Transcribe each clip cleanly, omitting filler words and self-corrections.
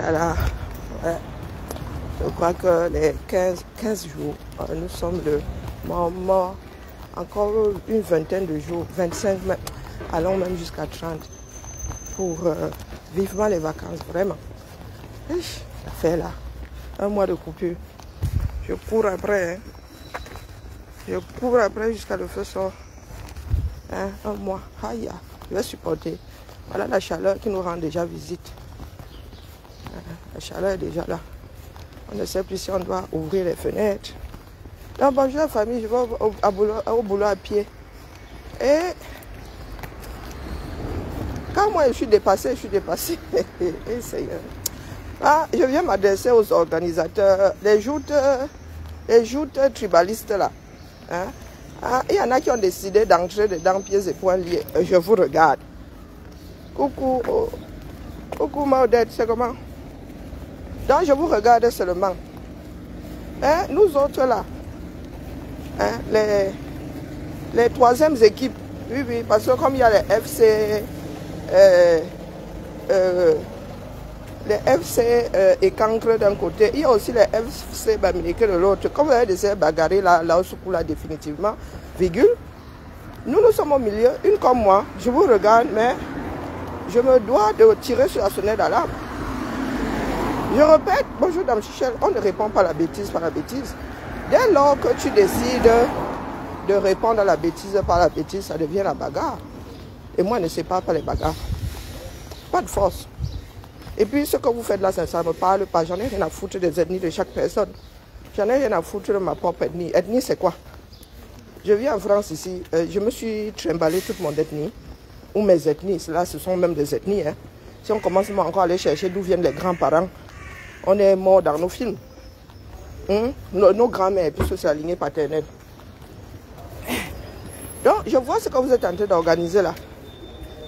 Voilà, ouais. Je crois que les 15 jours, nous sommes le moment, encore une vingtaine de jours, 25 même, allons même jusqu'à 30 pour vivement les vacances, vraiment. Ça fait là, un mois de coupure. Je cours après, hein. Je cours après jusqu'à le feu sort. Hein, un mois, aïe, je vais supporter. Voilà la chaleur qui nous rend déjà visite. La chaleur est déjà là. On ne sait plus si on doit ouvrir les fenêtres. Donc bonjour la famille, je vais au boulot à pied. Et quand moi je suis dépassée, Et Seigneur. Ah, je viens m'adresser aux organisateurs, les joutes tribalistes là. Hein? Ah, il y en a qui ont décidé d'entrer dedans pieds et poings liés. Je vous regarde. Coucou, coucou Maudette, c'est comment? Donc je vous regarde seulement. Hein, nous autres là, hein, les troisièmes équipes, oui, parce que comme il y a les FC, et Cancre d'un côté, il y a aussi les FC Bamileke de l'autre. Comme vous avez décidé de bagarrer là au secours là définitivement, virgule, nous sommes au milieu, une comme moi, je vous regarde, mais je me dois de tirer sur la sonnette d'alarme. Je répète, bonjour Dame Chichel, on ne répond pas à la bêtise par la bêtise. Dès lors que tu décides de répondre à la bêtise par la bêtise, ça devient la bagarre. Et moi, je ne sais pas les bagarres. Pas de force. Et puis, ce que vous faites là, ça ne me parle pas. J'en ai rien à foutre des ethnies de chaque personne. J'en ai rien à foutre de ma propre ethnie. Ethnie, c'est quoi? Je vis en France ici. Je me suis trimballé toute mon ethnie. Ou mes ethnies. Là, ce sont même des ethnies. Hein. Si on commence encore à aller chercher d'où viennent les grands-parents, on est mort dans nos films. Nos grands-mères, puisque c'est la lignée paternelle. Donc, je vois ce que vous êtes en train d'organiser là.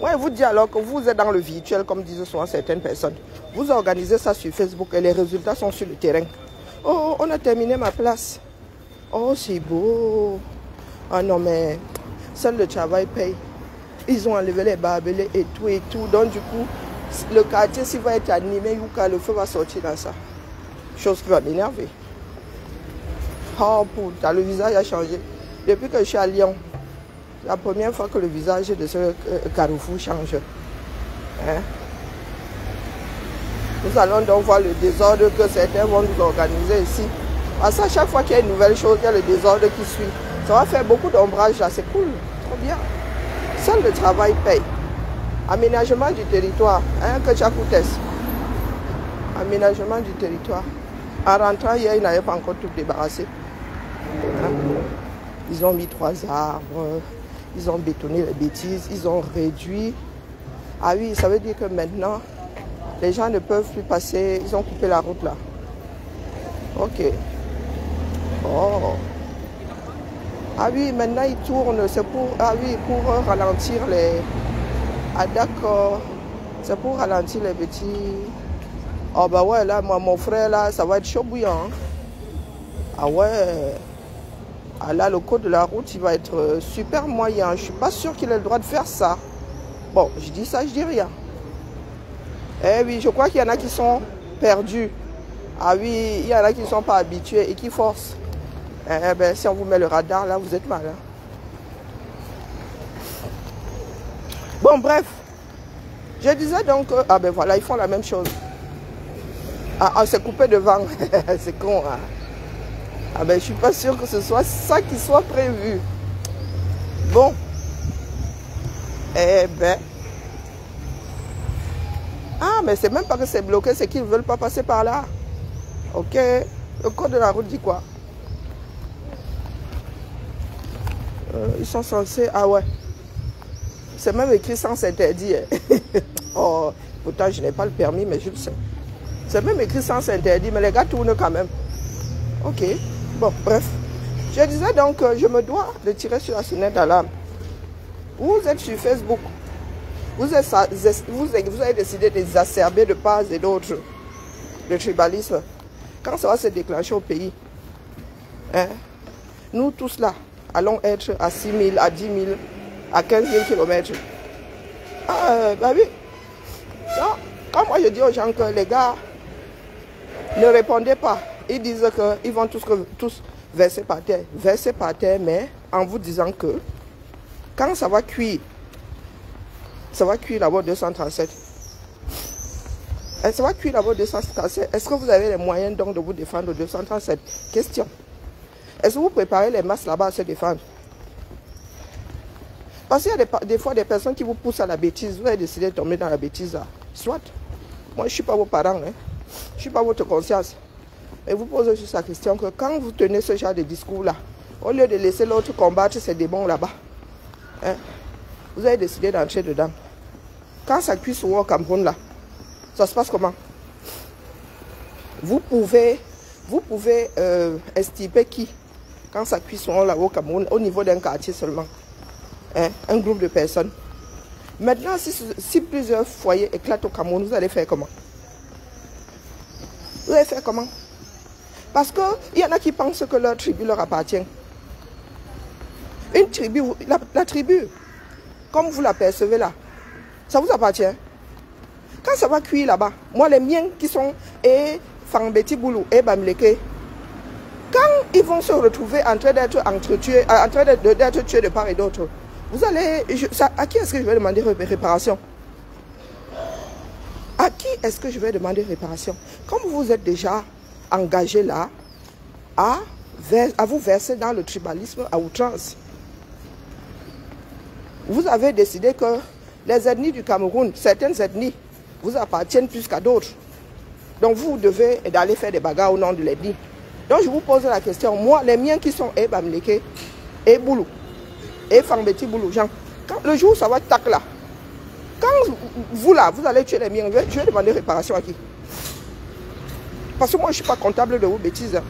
Moi, je vous dis alors que vous êtes dans le virtuel, comme disent souvent certaines personnes. Vous organisez ça sur Facebook et les résultats sont sur le terrain. Oh, on a terminé ma place. Oh, c'est beau. Ah non, mais seul le travail paye. Ils ont enlevé les barbelés et tout. Donc, du coup, le quartier, s'il va être animé, le feu va sortir dans ça. Chose qui va m'énerver. Oh, putain, le visage a changé. Depuis que je suis à Lyon, la première fois que le visage de ce carrefour change. Hein? Nous allons donc voir le désordre que certains vont nous organiser ici. Parce qu'à chaque fois qu'il y a une nouvelle chose, il y a le désordre qui suit. Ça va faire beaucoup d'ombrage là, c'est cool, trop bien. Seul le travail paye. Aménagement du territoire, hein, que tu as coûté. Aménagement du territoire. En rentrant hier, ils n'avaient pas encore tout débarrassé. Hein? Ils ont mis 3 arbres, ils ont bétonné les bêtises, ils ont réduit. Ah oui, ça veut dire que maintenant, les gens ne peuvent plus passer, ils ont coupé la route là. Ok. Oh. Ah oui, maintenant ils tournent, c'est pour, pour ralentir les... Ah d'accord, c'est pour ralentir les petits... Oh bah ouais, là, moi, mon frère, là, ça va être chaud bouillant. Hein? Ah ouais. Ah là, le code de la route, il va être super moyen. Je ne suis pas sûr qu'il ait le droit de faire ça. Bon, je dis ça, je dis rien. Eh oui, je crois qu'il y en a qui sont perdus. Ah oui, il y en a qui ne sont pas habitués et qui forcent. Eh ben, si on vous met le radar, là, vous êtes mal. Hein? Bon, bref. Je disais donc, ah ben voilà, ils font la même chose. Ah, c'est coupé devant. C'est con, hein. Ah ben, je suis pas sûr que ce soit ça qui soit prévu. Bon. Eh ben. Ah, mais c'est même pas que c'est bloqué, c'est qu'ils ne veulent pas passer par là. Ok. Le code de la route dit quoi? Ils sont censés... Ah ouais. C'est même écrit sens interdit. Oh, pourtant, je n'ai pas le permis, mais je le sais. C'est même écrit sens interdit, mais les gars tournent quand même. Ok. Bon, bref. Je disais donc que je me dois de tirer sur la sonnette d'alarme. Vous êtes sur Facebook. Vous avez décidé d'exacerber de part et d'autre le tribalisme. Quand ça va se déclencher au pays, hein, nous tous là, allons être à 6 000, à 10 000, à 15 000 kilomètres. Ah, bah oui. Donc, quand moi je dis aux gens que les gars, Ne répondez pas. Ils disent qu'ils vont tous verser par terre. Verser par terre, mais en vous disant que quand ça va cuire là-bas 237. Ça va cuire là-bas 237. Est-ce que vous avez les moyens donc de vous défendre au 237? Question. Est-ce que vous préparez les masses là-bas à se défendre? Parce qu'il y a des fois des personnes qui vous poussent à la bêtise. Vous avez décidé de tomber dans la bêtise là. Soit. Moi, je ne suis pas vos parents. Hein. Je ne suis pas votre conscience. Et vous posez juste la question que quand vous tenez ce genre de discours-là, au lieu de laisser l'autre combattre ces démons là-bas, hein, vous avez décidé d'entrer dedans. Quand ça cuit souvent au Cameroun là, ça se passe comment? Vous pouvez estimer qui, quand ça cuit souvent là au Cameroun, au niveau d'un quartier seulement, hein, un groupe de personnes. Maintenant, si plusieurs foyers éclatent au Cameroun, vous allez faire comment? Vous allez faire comment? Parce qu'il y en a qui pensent que leur tribu leur appartient. Une tribu, la tribu, comme vous la percevez là, ça vous appartient. Quand ça va cuire là-bas, moi les miens qui sont Fambeti Boulou et Bamleke, quand ils vont se retrouver en train d'être entretués, en train d'être tués de part et d'autre, vous allez, à qui est-ce que je vais demander réparation? À qui est-ce que je vais demander réparation? Comme vous êtes déjà engagé là, à vous verser dans le tribalisme à outrance. Vous avez décidé que les ethnies du Cameroun, certaines ethnies, vous appartiennent plus qu'à d'autres. Donc vous devez aller faire des bagarres au nom de l'ethnie. Donc je vous pose la question, moi, les miens qui sont Bamleke, et Boulou, et Fambeti Boulou, Jean, quand le jour ça va tac là, quand vous là, vous allez tuer les miens, je vais demander réparation à qui? Parce que moi je ne suis pas comptable de vos bêtises. Hein.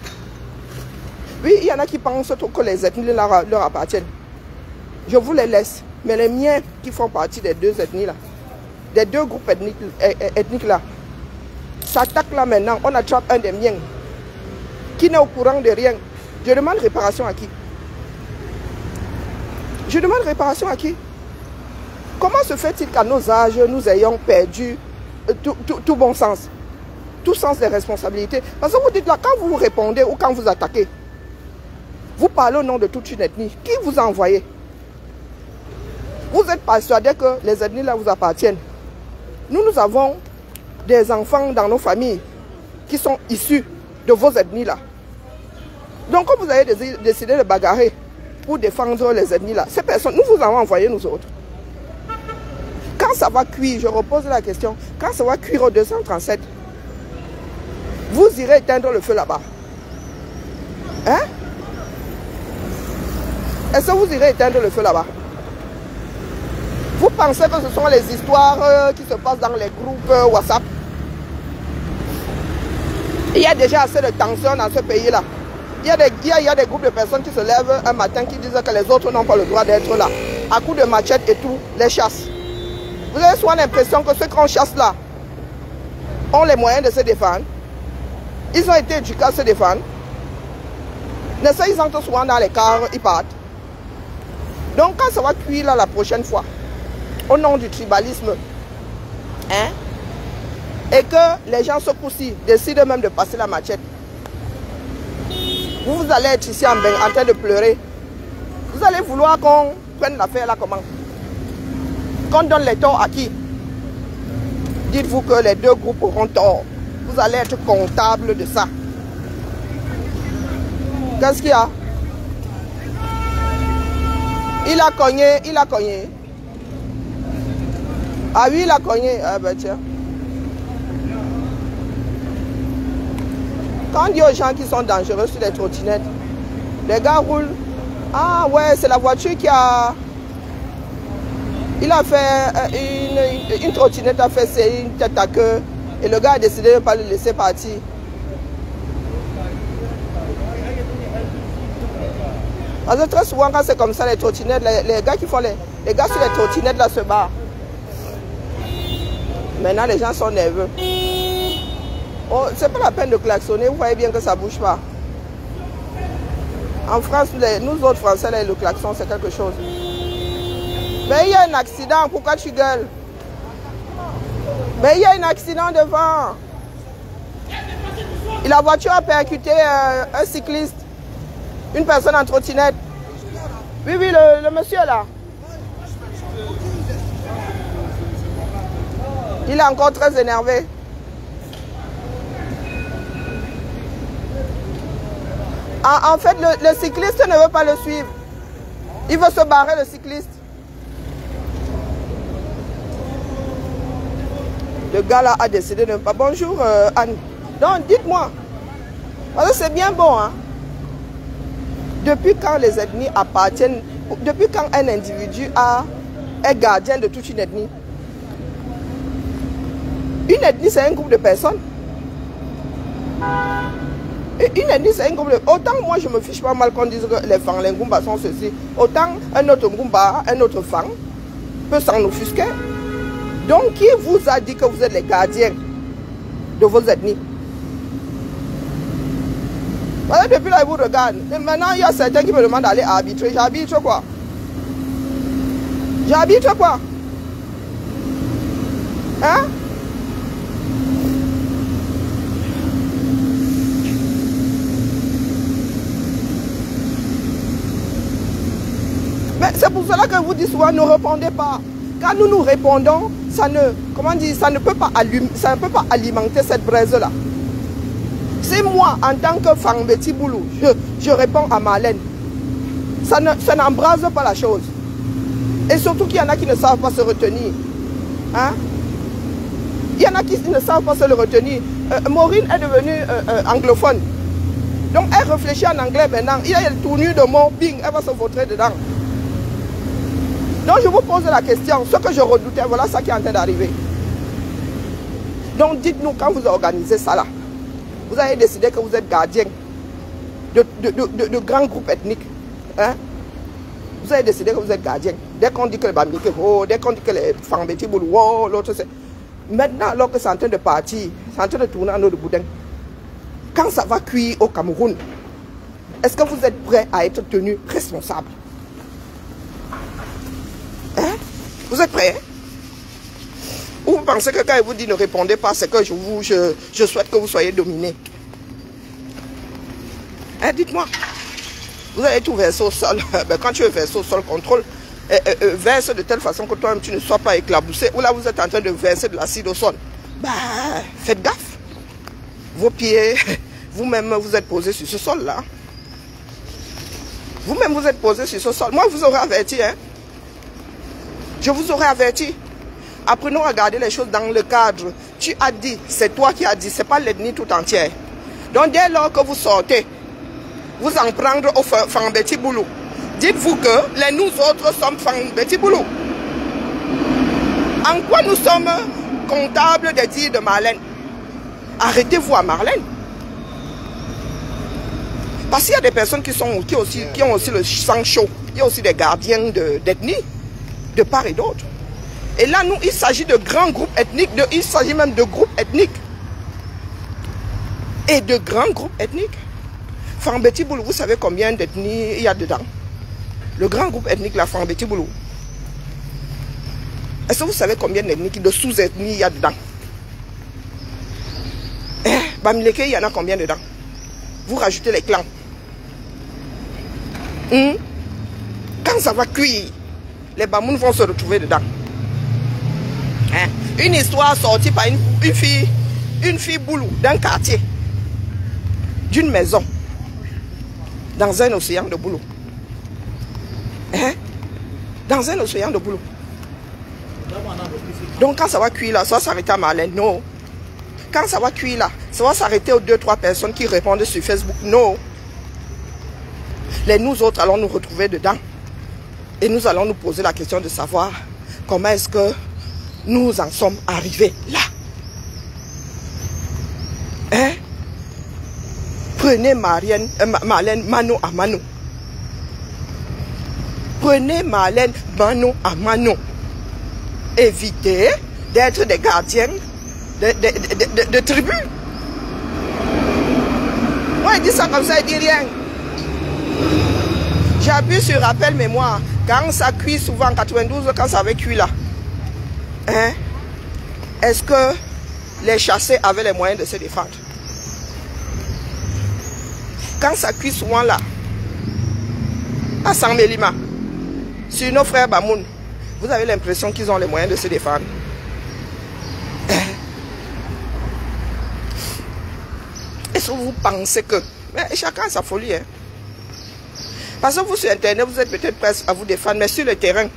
Oui, il y en a qui pensent que les ethnies leur appartiennent. Je vous les laisse. Mais les miens qui font partie des deux ethnies là, des deux groupes ethniques là, s'attaquent là maintenant, on attrape un des miens qui n'est au courant de rien. Je demande réparation à qui? Je demande réparation à qui? Comment se fait-il qu'à nos âges, nous ayons perdu tout bon sens, tout sens des responsabilités? Parce que vous dites là, quand vous répondez ou quand vous attaquez, vous parlez au nom de toute une ethnie. Qui vous a envoyé? Vous êtes persuadé que les ethnies là vous appartiennent. Nous avons des enfants dans nos familles qui sont issus de vos ethnies là. Donc quand vous avez décidé de bagarrer pour défendre les ethnies là, ces personnes, nous vous avons envoyé nous autres. Quand ça va cuire, je repose la question, quand ça va cuire au 237, vous irez éteindre le feu là-bas. Hein? Est-ce que vous irez éteindre le feu là-bas? Vous pensez que ce sont les histoires qui se passent dans les groupes WhatsApp? Il y a déjà assez de tension dans ce pays-là. Il y a des groupes de personnes qui se lèvent un matin qui disent que les autres n'ont pas le droit d'être là. À coups de machette et tout, les chassent. Vous avez souvent l'impression que ceux qu'on chasse là ont les moyens de se défendre. Ils ont été éduqués à se défendre. Mais ça, ils entrent souvent dans les cars, ils partent. Donc quand ça va cuire là la prochaine fois, au nom du tribalisme, hein, et que les gens secoussent, décident même de passer la machette, vous allez être ici en train de pleurer. Vous allez vouloir qu'on prenne l'affaire là comment? Qu'on donne les torts à qui? Dites-vous que les deux groupes auront tort. Vous allez être comptable de ça. Qu'est-ce qu'il y a? Il a cogné, il a cogné. Ah oui, il a cogné. Ah ben tiens. Quand on dit aux gens qui sont dangereux sur les trottinettes, les gars roulent. Ah ouais, c'est la voiture qui a... Il a fait une trottinette, a fait une tête à queue. Et le gars a décidé de ne pas le laisser partir. Parce que très souvent, quand c'est comme ça, les trottinettes, les gars qui font les gars sur les trottinettes là se barrent. Maintenant, les gens sont nerveux. Oh, c'est pas la peine de klaxonner, vous voyez bien que ça bouge pas. En France, nous autres Français, là, le klaxon, c'est quelque chose. Mais il y a un accident, pourquoi tu gueules? Mais il y a un accident devant. La voiture a percuté un cycliste, une personne en trottinette. Oui, oui, le monsieur là. Il est encore très énervé. En fait, le cycliste ne veut pas le suivre. Il veut se barrer, le cycliste. Le gars là a décidé de ne pas... Bonjour Anne. Donc dites-moi. Parce que c'est bien bon. Hein? Depuis quand les ethnies appartiennent... Depuis quand un individu est gardien de toute une ethnie? Une ethnie, c'est un groupe de personnes. Et une ethnie, c'est un groupe de... Autant moi, je me fiche pas mal qu'on dise que les Fang, les Ngumba sont ceci. Autant un autre Ngumba, un autre Fang peut s'en offusquer. Donc, qui vous a dit que vous êtes les gardiens de vos ethnies? Voilà, depuis là, ils vous regardent. Et maintenant, il y a certains qui me demandent d'aller arbitrer. J'arbitre quoi? J'arbitre quoi? Hein? Mais c'est pour cela que vous dites souvent, ne répondez pas. Quand nous répondons, ça ne peut pas alimenter cette braise-là. C'est moi, en tant que Fang Betty Boulou, je réponds à Marlène. Ça n'embrase pas la chose. Et surtout qu'il y en a qui ne savent pas se retenir. Hein? Il y en a qui ne savent pas se le retenir. Maureen est devenue anglophone. Donc elle réfléchit en anglais maintenant. Il y a le tournure de mots, bing, elle va se vautrer dedans. Donc je vous pose la question, ce que je redoutais, voilà ça qui est en train d'arriver. Donc dites-nous quand vous organisez ça là, vous avez décidé que vous êtes gardien de grands groupes ethniques. Hein? Vous avez décidé que vous êtes gardien. Dès qu'on dit que les Bamileke, oh, dès qu'on dit que les Fambeti Boulou, oh, l'autre c'est... Maintenant, alors que c'est en train de partir, c'est en train de tourner en eau de boudin, quand ça va cuire au Cameroun, est-ce que vous êtes prêts à être tenus responsables? Hein? Vous êtes prêts? Ou vous pensez que quand il vous dit ne répondez pas, c'est que je souhaite que vous soyez dominés? Hein, dites-moi. Vous allez tout verser au sol. Ben, quand tu veux verser au sol, contrôle. Verse de telle façon que toi-même tu ne sois pas éclaboussé. Ou là vous êtes en train de verser de l'acide au sol. Bah, faites gaffe. Vos pieds, vous-même vous êtes posé sur ce sol-là. Vous-même vous êtes posé sur ce sol. Moi, je vous aurais averti. Hein? Je vous aurais averti. Apprenons à regarder les choses dans le cadre. Tu as dit, c'est toi qui as dit, c'est pas l'ethnie tout entière. Donc dès lors que vous sortez, vous en prendre au Fambeti Boulou. Dites-vous que les nous autres sommes Fambeti Boulou. En quoi nous sommes comptables des dires de Marlène? Arrêtez-vous à Marlène. Parce qu'il y a des personnes qui ont aussi le sang chaud. Il y a aussi des gardiens d'ethnie, de part et d'autre. Et là, nous, il s'agit de grands groupes ethniques, il s'agit même de groupes ethniques. Et de grands groupes ethniques. Fambeti Boulou, vous savez combien d'ethnies il y a dedans? Le grand groupe ethnique, la Fambeti Boulou. Est-ce que vous savez combien d'ethnies, de sous-ethnies il y a dedans? Bamileke, il y en a combien dedans? Vous rajoutez les clans. Quand ça va cuire, les Bamoun vont se retrouver dedans. Hein? Une histoire sortie par une fille boulou d'un quartier, d'une maison, dans un océan de boulot. Hein? Dans un océan de boulot. Donc quand ça va cuire là, ça va s'arrêter à Marlène. Non. Quand ça va cuire là, ça va s'arrêter aux 2-3 personnes qui répondent sur Facebook. Non. Nous autres allons nous retrouver dedans. Et nous allons nous poser la question de savoir comment est-ce que nous en sommes arrivés là. Hein? Prenez Marlène mano à mano. Prenez Marlène mano à mano. Évitez d'être des gardiens de tribus. Moi, il dit ça comme ça, il dit rien. J'appuie sur rappel mémoire. Quand ça cuit souvent en 92, quand ça avait cuit là, hein, est-ce que les chassés avaient les moyens de se défendre? Quand ça cuit souvent là, à Saint-Mélima, sur nos frères Bamoun, vous avez l'impression qu'ils ont les moyens de se défendre. Est-ce que vous pensez que... Mais chacun a sa folie. Hein? Parce que vous sur Internet, vous êtes peut-être prêts à vous défendre, mais sur le terrain...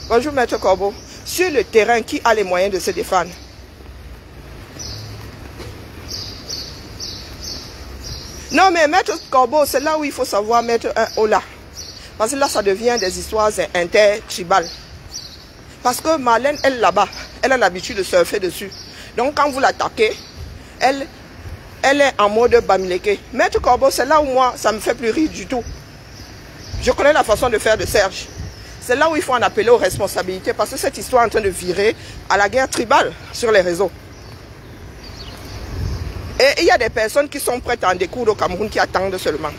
Bonjour Maître Corbeau. Sur le terrain, qui a les moyens de se défendre? Non mais Maître Corbeau, c'est là où il faut savoir mettre un haut là. Parce que là, ça devient des histoires intertribales. Parce que Marlène, elle là-bas, elle a l'habitude de surfer dessus. Donc quand vous l'attaquez, elle est en mode Bamileke. Maître Corbeau, c'est là où moi, ça me fait plus rire du tout. Je connais la façon de faire de Serge. C'est là où il faut en appeler aux responsabilités. Parce que cette histoire est en train de virer à la guerre tribale sur les réseaux. Et il y a des personnes qui sont prêtes à en découdre au Cameroun qui attendent seulement.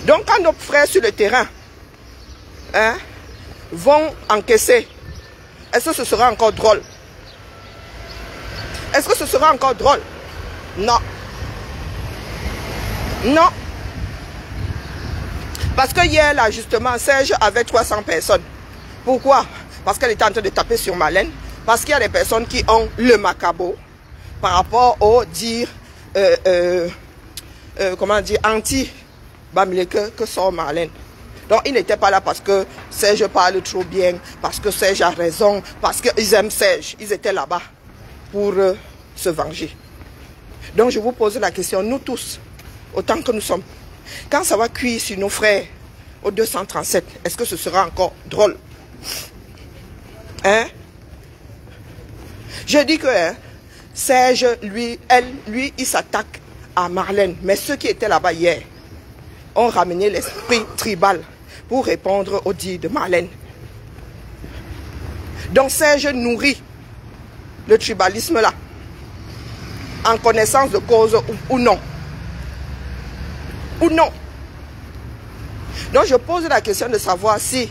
Donc quand nos frères sur le terrain vont encaisser, est-ce que ce sera encore drôle? Est-ce que ce sera encore drôle? Non. Non. Parce que hier, là, justement, Serge avait 300 personnes. Pourquoi? Parce qu'elle était en train de taper sur Marlène. Parce qu'il y a des personnes qui ont le macabo par rapport au dire, comment dire, anti-Bamileke que sort Marlène. Donc, ils n'étaient pas là parce que Serge parle trop bien, parce que Serge a raison, parce qu'ils aiment Serge. Ils étaient là-bas pour se venger. Donc, je vous pose la question, nous tous, autant que nous sommes, quand ça va cuire sur nos frères au 237, est-ce que ce sera encore drôle? Hein? Je dis que Serge, lui, il s'attaque à Marlène. Mais ceux qui étaient là-bas hier ont ramené l'esprit tribal pour répondre aux dires de Marlène. Donc Serge nourrit le tribalisme là, en connaissance de cause ou non. Ou non. Donc je pose la question de savoir si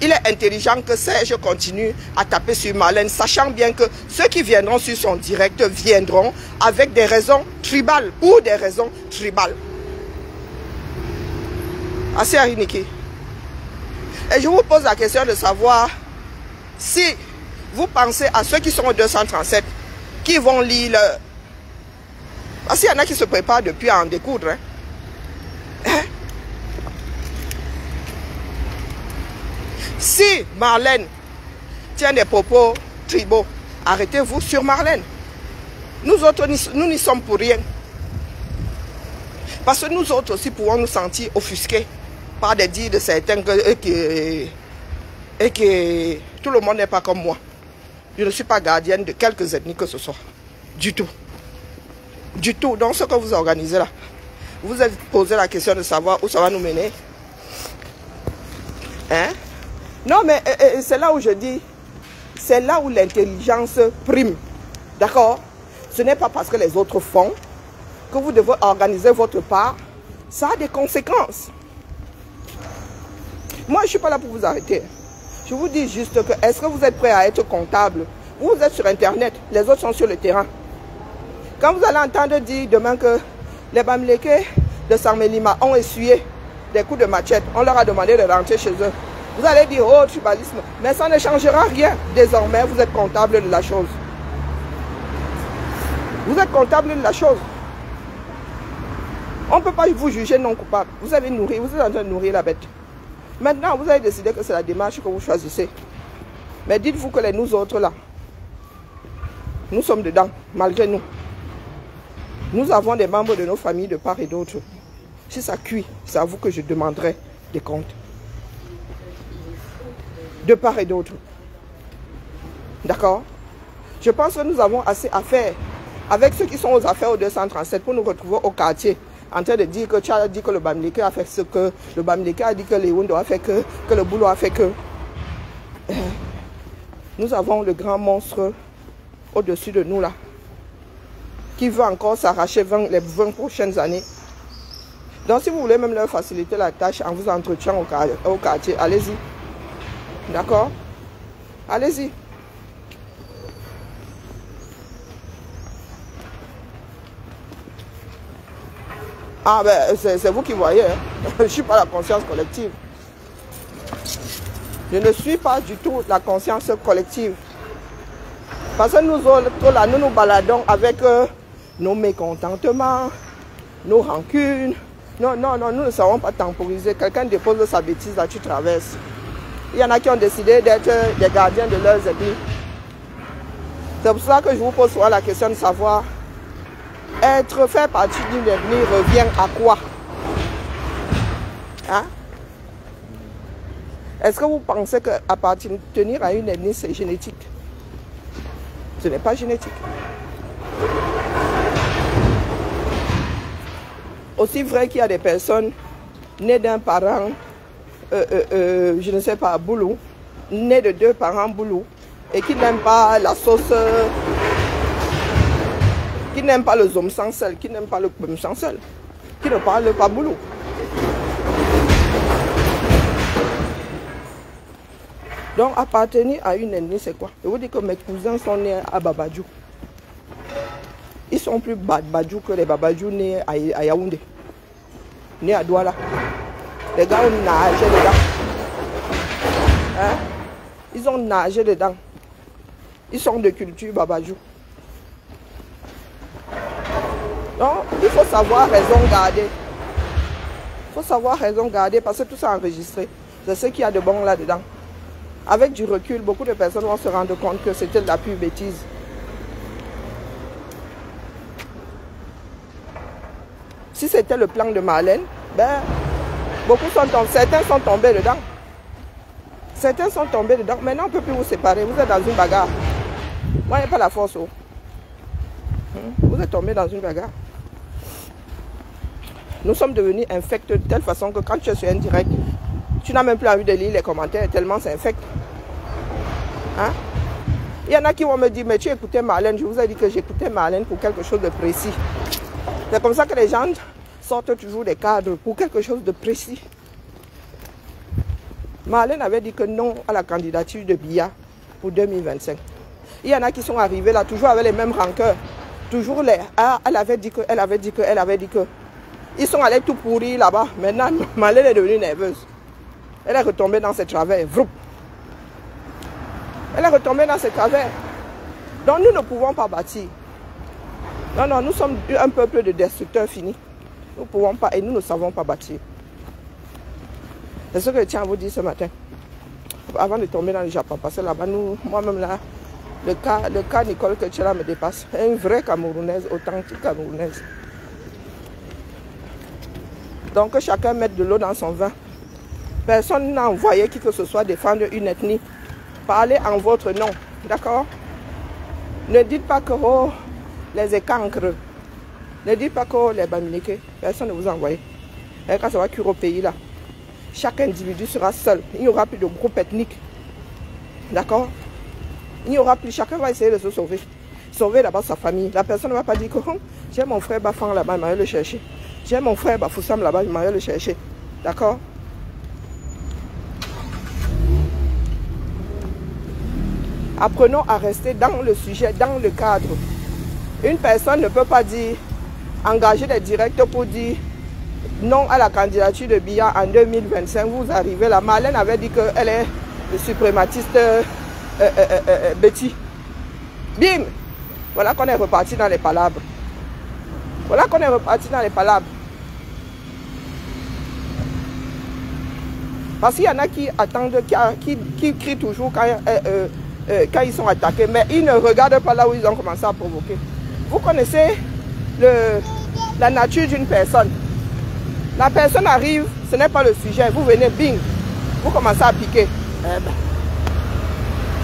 il est intelligent que Serge continue à taper sur Marlène, sachant bien que ceux qui viendront sur son direct viendront avec des raisons tribales, pour des raisons tribales. Assez Ariniki. Et je vous pose la question de savoir si vous pensez à ceux qui sont au 237, qui vont lire le... Parce qu'il y en a qui se préparent depuis à en découdre. Hein? Si Marlène tient des propos tribaux, arrêtez-vous sur Marlène. Nous autres, nous n'y sommes pour rien. Parce que nous autres aussi pouvons nous sentir offusqués par des dires de certains que tout le monde n'est pas comme moi. Je ne suis pas gardienne de quelques ethnies que ce soit. Du tout. Du tout. Donc ce que vous organisez là, vous vous êtes posé la question de savoir où ça va nous mener. Hein? Non, mais c'est là où je dis, c'est là où l'intelligence prime. D'accord? Ce n'est pas parce que les autres font que vous devez organiser votre part. Ça a des conséquences. Moi, je ne suis pas là pour vous arrêter. Je vous dis juste que, est-ce que vous êtes prêt à être comptable? Vous êtes sur Internet, les autres sont sur le terrain. Quand vous allez entendre dire demain que les Bamileke de Saint-Mélima ont essuyé des coups de machette, on leur a demandé de rentrer chez eux. Vous allez dire, oh, tribalisme. Mais ça ne changera rien. Désormais, vous êtes comptable de la chose. Vous êtes comptable de la chose. On ne peut pas vous juger non coupable. Vous avez nourri, vous êtes en train de nourrir la bête. Maintenant, vous avez décidé que c'est la démarche que vous choisissez. Mais dites-vous que les nous autres là, nous sommes dedans, malgré nous. Nous avons des membres de nos familles de part et d'autre. Si ça cuit, c'est à vous que je demanderai des comptes. De part et d'autre. D'accord? Je pense que nous avons assez à faire avec ceux qui sont aux affaires au 237 pour nous retrouver au quartier en train de dire que tu as dit que le Bamileke a fait ce que, le Bamileke a dit que Léondo a fait que le boulot a fait que. Nous avons le grand monstre au-dessus de nous là, qui veut encore s'arracher les 20 prochaines années. Donc si vous voulez même leur faciliter la tâche en vous entretenant au quartier, allez-y. D'accord? Allez-y. Ah ben, c'est vous qui voyez. Hein. Je ne suis pas la conscience collective. Je ne suis pas du tout la conscience collective. Parce que nous autres, là, nous nous baladons avec nos mécontentements, nos rancunes. Non, non, non, nous ne savons pas temporiser. Quelqu'un dépose sa bêtise, là, tu traverses. Il y en a qui ont décidé d'être des gardiens de leurs ennemis. C'est pour ça que je vous pose souvent la question de savoir, faire partie d'une ethnie revient à quoi? Hein? Est-ce que vous pensez qu'appartenir à une ethnie, c'est génétique? Ce n'est pas génétique. Aussi vrai qu'il y a des personnes nées d'un parent, je ne sais pas, boulot, nées de 2 parents boulot, et qui n'aiment pas la sauce, qui n'aiment pas le zom sans sel, qui n'aiment pas le pum sans sel, qui ne parlent pas boulot. Donc appartenir à une ethnie, c'est quoi? Je vous dis que mes cousins sont nés à Babadjou. Ils sont plus Babadjou que les Babadjou nés à Yaoundé, nés à Douala. Les gars ont nagé dedans. Hein? Ils ont nagé dedans. Ils sont de culture Babadjou. Donc, il faut savoir raison garder. Il faut savoir raison garder parce que tout ça est enregistré. C'est ce qu'il y a de bon là-dedans. Avec du recul, beaucoup de personnes vont se rendre compte que c'était de la pure bêtise. Si c'était le plan de Marlène, ben, certains sont tombés dedans. Certains sont tombés dedans. Maintenant, on ne peut plus vous séparer. Vous êtes dans une bagarre. Moi, il n'y a pas la force. Oh. Vous êtes tombés dans une bagarre. Nous sommes devenus infects de telle façon que quand tu es sur un direct, tu n'as même plus envie de lire les commentaires tellement c'est infect. Hein? Il y en a qui vont me dire, mais tu écoutais Marlène. Je vous ai dit que j'écoutais Marlène pour quelque chose de précis. C'est comme ça que les gens sortent toujours des cadres pour quelque chose de précis. Marlène avait dit que non à la candidature de Biya pour 2025. Il y en a qui sont arrivés là, toujours avec les mêmes rancœurs. Toujours les... Ah, elle avait dit que, elle avait dit que, elle avait dit que. Ils sont allés tout pourrir là-bas. Maintenant, Marlène est devenue nerveuse. Elle est retombée dans ses travers. Vroup. Elle est retombée dans ses travers. Donc nous ne pouvons pas bâtir. Non, non, nous sommes un peuple de destructeurs finis. Nous ne pouvons pas et nous ne savons pas bâtir. C'est ce que je tiens à vous dire ce matin. Avant de tomber dans le Japon. Parce que là-bas, moi-même là, le cas Nicole que tu là me dépasse. Une vraie Camerounaise, authentique Camerounaise. Donc que chacun mette de l'eau dans son vin. Personne n'a envoyé qui que ce soit défendre une ethnie. Parlez en votre nom. D'accord? Ne dites pas que oh, les écancres. Ne dites pas que oh, les baminiqués. Personne ne vous a envoyé. Et quand ça va cuire au pays là, chaque individu sera seul. Il n'y aura plus de groupe ethnique. D'accord? Il n'y aura plus. Chacun va essayer de se sauver. Sauver d'abord sa famille. La personne ne va pas dire que oh, j'ai mon frère Bafang là-bas, il m'a le chercher. J'ai mon frère Bafoussam là-bas, il m'a le chercher. D'accord? Apprenons à rester dans le sujet, dans le cadre. Une personne ne peut pas dire, engager des directeurs pour dire non à la candidature de Biya en 2025. Vous arrivez là. Marlène avait dit qu'elle est suprématiste Betty. Bim! Voilà qu'on est reparti dans les palabres. Voilà qu'on est reparti dans les palabres. Parce qu'il y en a qui attendent, qui crient toujours quand ils sont attaqués, mais ils ne regardent pas là où ils ont commencé à provoquer. Vous connaissez la nature d'une personne. La personne arrive, ce n'est pas le sujet. Vous venez, bing, vous commencez à piquer. Eh ben,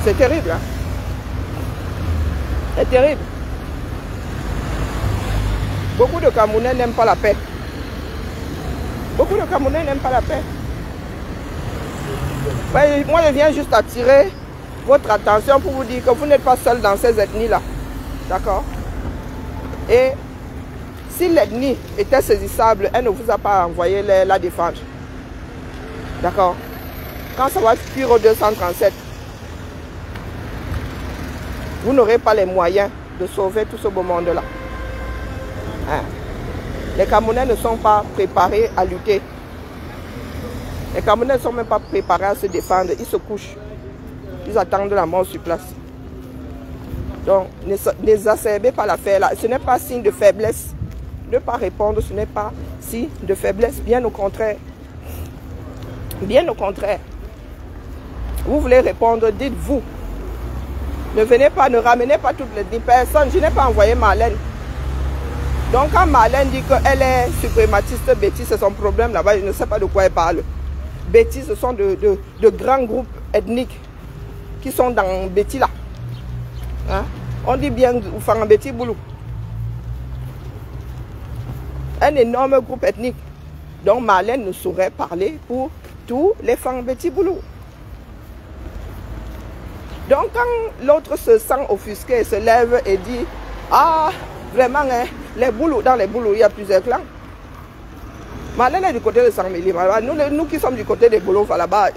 c'est terrible. Hein? C'est terrible. Beaucoup de Camerounais n'aiment pas la paix. Beaucoup de Camerounais n'aiment pas la paix. Ouais, moi, je viens juste attirer votre attention pour vous dire que vous n'êtes pas seul dans ces ethnies-là. D'accord? Et si l'ethnie était saisissable, elle ne vous a pas envoyé la défendre. D'accord? Quand ça va cuire au 237, vous n'aurez pas les moyens de sauver tout ce beau monde-là. Hein? Les Camerounais ne sont pas préparés à lutter. Les Camerounais ne sont même pas préparés à se défendre. Ils se couchent. Ils attendent la mort sur place. Donc, n'exacerbez pas l'affaire là. Ce n'est pas signe de faiblesse. Ne pas répondre, ce n'est pas signe de faiblesse. Bien au contraire. Bien au contraire. Vous voulez répondre, dites-vous. Ne venez pas, ne ramenez pas toutes les personnes. Je n'ai pas envoyé Marlène. Donc quand Marlène dit qu'elle est suprématiste, Betty, c'est son problème là-bas, je ne sais pas de quoi elle parle. Betty, ce sont de grands groupes ethniques qui sont dans Betty là. Hein? On dit bien Oufang Betty Boulou. Un énorme groupe ethnique. Donc Marlène ne saurait parler pour tous les Fang Betty Boulou. Donc quand l'autre se sent offusqué, se lève et dit « Ah, vraiment, hein, les boulous, dans les boulous, il y a plusieurs clans. » Marlène est du côté de Sang-Mélim. Nous qui sommes du côté des boulous là-bas,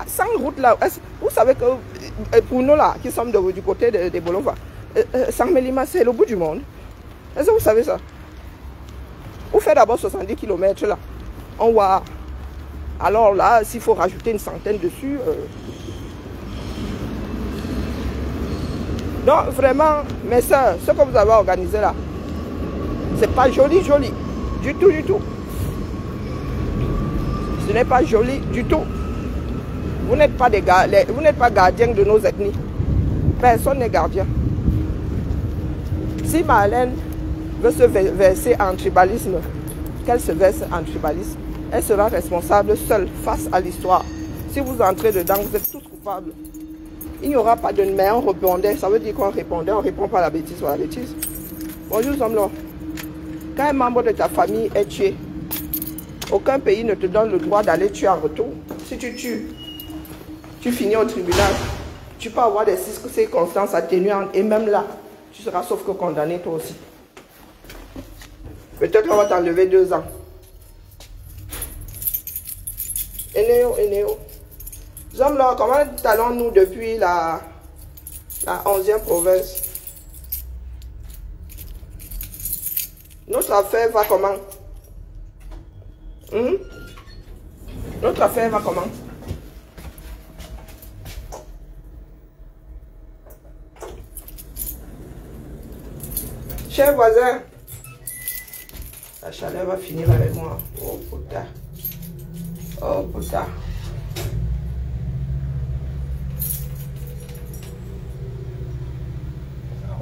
sans route là, vous savez que pour nous là, qui sommes du côté des boulous, Sang-Mélim, c'est le bout du monde. Est-ce que vous savez ça? Vous faites d'abord 70 km là. On voit. Alors là, s'il faut rajouter une centaine dessus... Donc vraiment, mes soeurs, ce que vous avez organisé là, c'est pas joli, joli. Du tout, du tout. Ce n'est pas joli du tout. Vous n'êtes pas vous n'êtes pas gardien de nos ethnies. Personne n'est gardien. Si Marlène veut se verser en tribalisme, qu'elle se verse en tribalisme, elle sera responsable seule face à l'histoire. Si vous entrez dedans, vous êtes tous coupables. Il n'y aura pas de mais on répondait. Ça veut dire qu'on répondait, on ne répond pas à la bêtise ou à la bêtise. Bonjour, Zomlo. Quand un membre de ta famille est tué, aucun pays ne te donne le droit d'aller tuer en retour. Si tu tues, tu finis au tribunal. Tu peux avoir des circonstances atténuantes et même là, tu seras sauf que condamné toi aussi. Peut-être qu'on va t'enlever 2 ans. Enéo. Zomlo, comment allons-nous depuis la 11e province? Notre affaire va comment? Notre affaire va comment? Chers voisins, la chaleur va finir avec moi. Oh putain. Oh putain.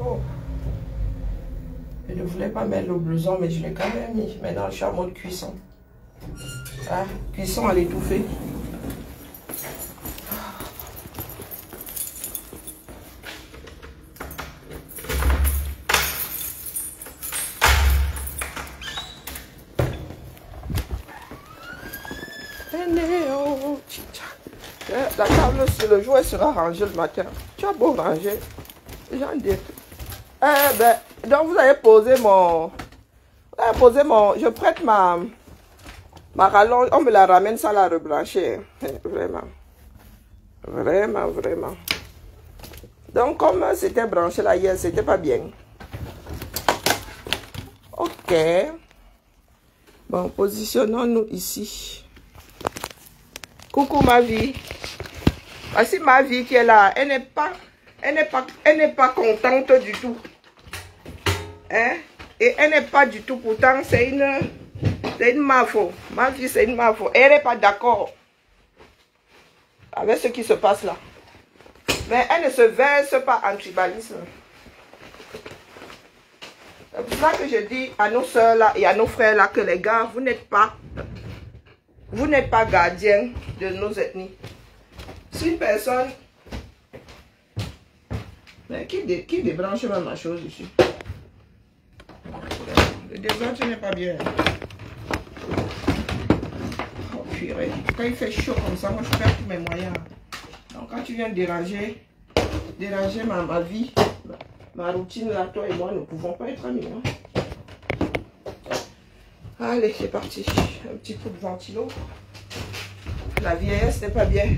Oh. Je ne voulais pas mettre le blouson, mais je l'ai quand même mis. Maintenant, je suis en mode cuisson. Ah, cuisson à l'étouffer. La table sur le jouet sera rangée le matin. Tu as beau ranger. J'en dis. Donc vous avez posé mon... Je prête ma rallonge. On me la ramène sans la rebrancher. Vraiment. Vraiment. Donc comme c'était branché là hier, c'était pas bien. Ok. Bon, positionnons-nous ici. Coucou ma vie. Voici ma vie qui est là. Elle n'est pas contente du tout. Hein? Et elle n'est pas du tout. Pourtant, c'est une mafo. Ma vie, c'est une mafo. Elle n'est pas d'accord avec ce qui se passe là. Mais elle ne se verse pas en tribalisme. C'est pour ça que je dis à nos soeurs là et à nos frères là que les gars, vous n'êtes pas gardiens de nos ethnies. Si une personne... Mais qui débranche même ma chose ici? Le débranche n'est pas bien. Oh purée. Quand il fait chaud comme ça, moi je perds tous mes moyens. Donc quand tu viens déranger ma vie, ma routine là, toi et moi ne pouvons pas être amis. Hein? Allez, c'est parti. Un petit coup de ventilo. La vieillesse n'est pas bien.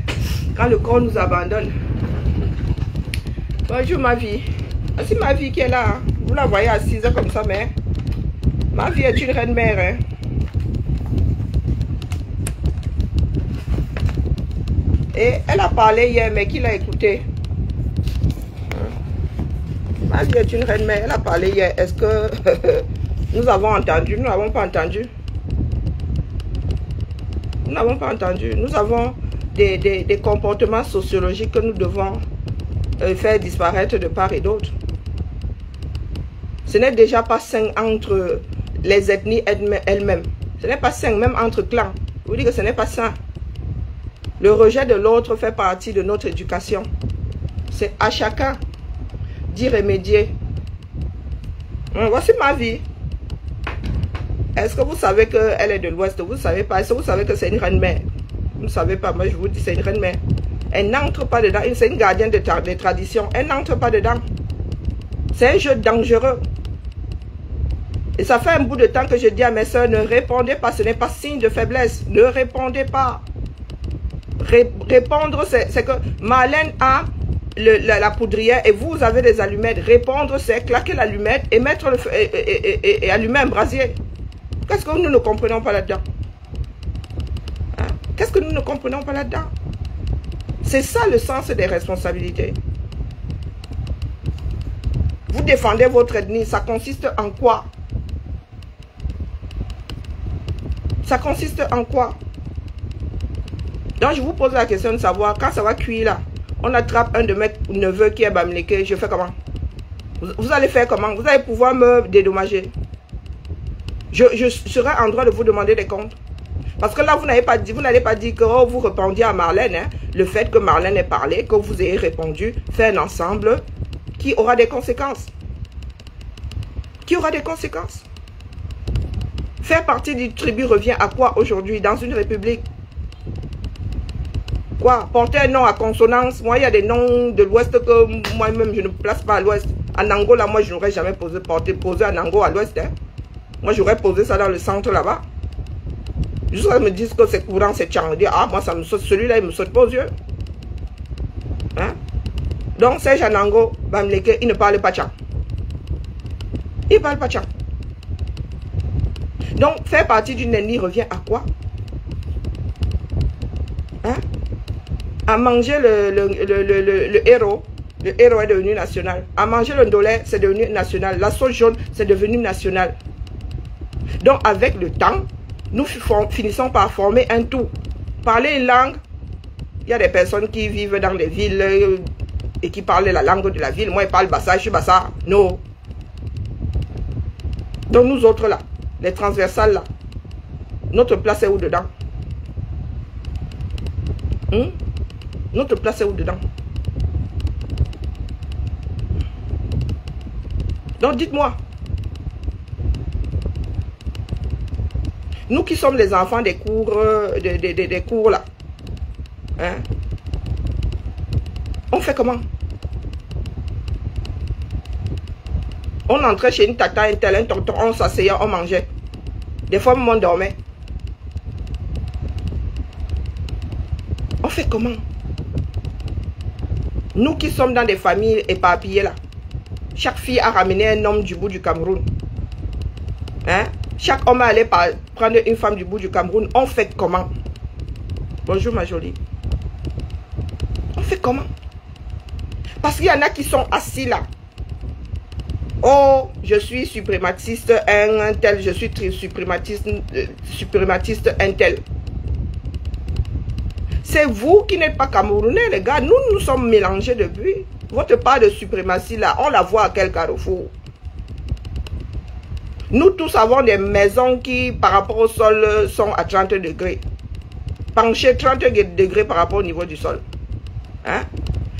Quand le corps nous abandonne. Bonjour ma vie. C'est ma vie qui est là. Hein. Vous la voyez assise comme ça, mais Ma vie est une reine-mère, hein. Et elle a parlé hier, mais qui l'a écouté? Ma vie est une reine-mère, elle a parlé hier. Est-ce que nous avons entendu? Nous n'avons pas entendu. Nous n'avons pas entendu. Nous avons des comportements sociologiques que nous devons faire disparaître de part et d'autre. Ce n'est déjà pas sain entre les ethnies elles-mêmes. Ce n'est pas sain, même entre clans. Je vous dis que ce n'est pas sain. Le rejet de l'autre fait partie de notre éducation. C'est à chacun d'y remédier. Voici ma vie. Est-ce que vous savez qu'elle est de l'Ouest? Vous ne savez pas. Est-ce que vous savez que c'est une reine-mère? Vous ne savez pas. Moi, je vous dis, c'est une reine-mère. Elle n'entre pas dedans. C'est une gardienne des traditions. Elle n'entre pas dedans. C'est un jeu dangereux. Et ça fait un bout de temps que je dis à mes soeurs, ne répondez pas. Ce n'est pas signe de faiblesse. Ne répondez pas. Répondre, c'est que Marlène a la poudrière et vous avez des allumettes. Répondre, c'est claquer l'allumette et mettre le feu et allumer un brasier. Qu'est-ce que nous ne comprenons pas là-dedans? Hein? Qu'est-ce que nous ne comprenons pas là-dedans? C'est ça le sens des responsabilités. Vous défendez votre ethnie, ça consiste en quoi? Ça consiste en quoi? Donc je vous pose la question de savoir, quand ça va cuire là, on attrape un de mes neveux qui est bamléké, je fais comment? Vous allez faire comment? Vous allez pouvoir me dédommager. Je serai en droit de vous demander des comptes. Parce que là, vous n'allez pas dit que oh, vous répondiez à Marlène. Hein, le fait que Marlène ait parlé, que vous ayez répondu, fait un ensemble qui aura des conséquences. Qui aura des conséquences. Faire partie du tribu revient à quoi aujourd'hui dans une république? Quoi? Porter un nom à consonance. Moi, il y a des noms de l'Ouest que moi-même, je ne place pas à l'Ouest. En Angola, moi, je n'aurais jamais posé un Ango à l'Ouest. Hein. Moi, j'aurais posé ça dans le centre là-bas. Jusqu'à me dire que c'est courant, c'est tchang. Ah, moi, ça me saute. Celui-là, il me saute pas aux yeux. Hein? Donc, Serge Anango, Bamleke, il ne parle pas tchang. Il ne parle pas tchang. Donc, faire partie d'une ethnie revient à quoi? Hein? À manger le héros. Le héros est devenu national. À manger le ndolé, c'est devenu national. La sauce jaune, c'est devenu national. Donc, avec le temps, nous finissons par former un tout. Parler une langue, il y a des personnes qui vivent dans les villes et qui parlent la langue de la ville. Moi, je parle Bassa, je suis Bassa. Non. Donc, nous autres là, les transversales là, notre place est où dedans? Notre place est où dedans? Donc, dites-moi. Nous qui sommes les enfants des cours, des cours là, hein, on fait comment? On entrait chez une tata, un tel, un tonton, on s'asseyait, on mangeait. Des fois, on dormait. On fait comment? Nous qui sommes dans des familles éparpillées là, chaque fille a ramené un homme du bout du Cameroun. Hein? Chaque homme allait prendre une femme du bout du Cameroun. On fait comment? Bonjour ma jolie. On fait comment? Parce qu'il y en a qui sont assis là. Oh, je suis suprématiste un tel, je suis suprématiste un tel. C'est vous qui n'êtes pas camerounais, les gars. Nous, nous sommes mélangés depuis. Votre part de suprématie là, on la voit à quel carrefour? Nous tous avons des maisons qui, par rapport au sol, sont à 30 degrés. Penchées 30 degrés par rapport au niveau du sol. Hein?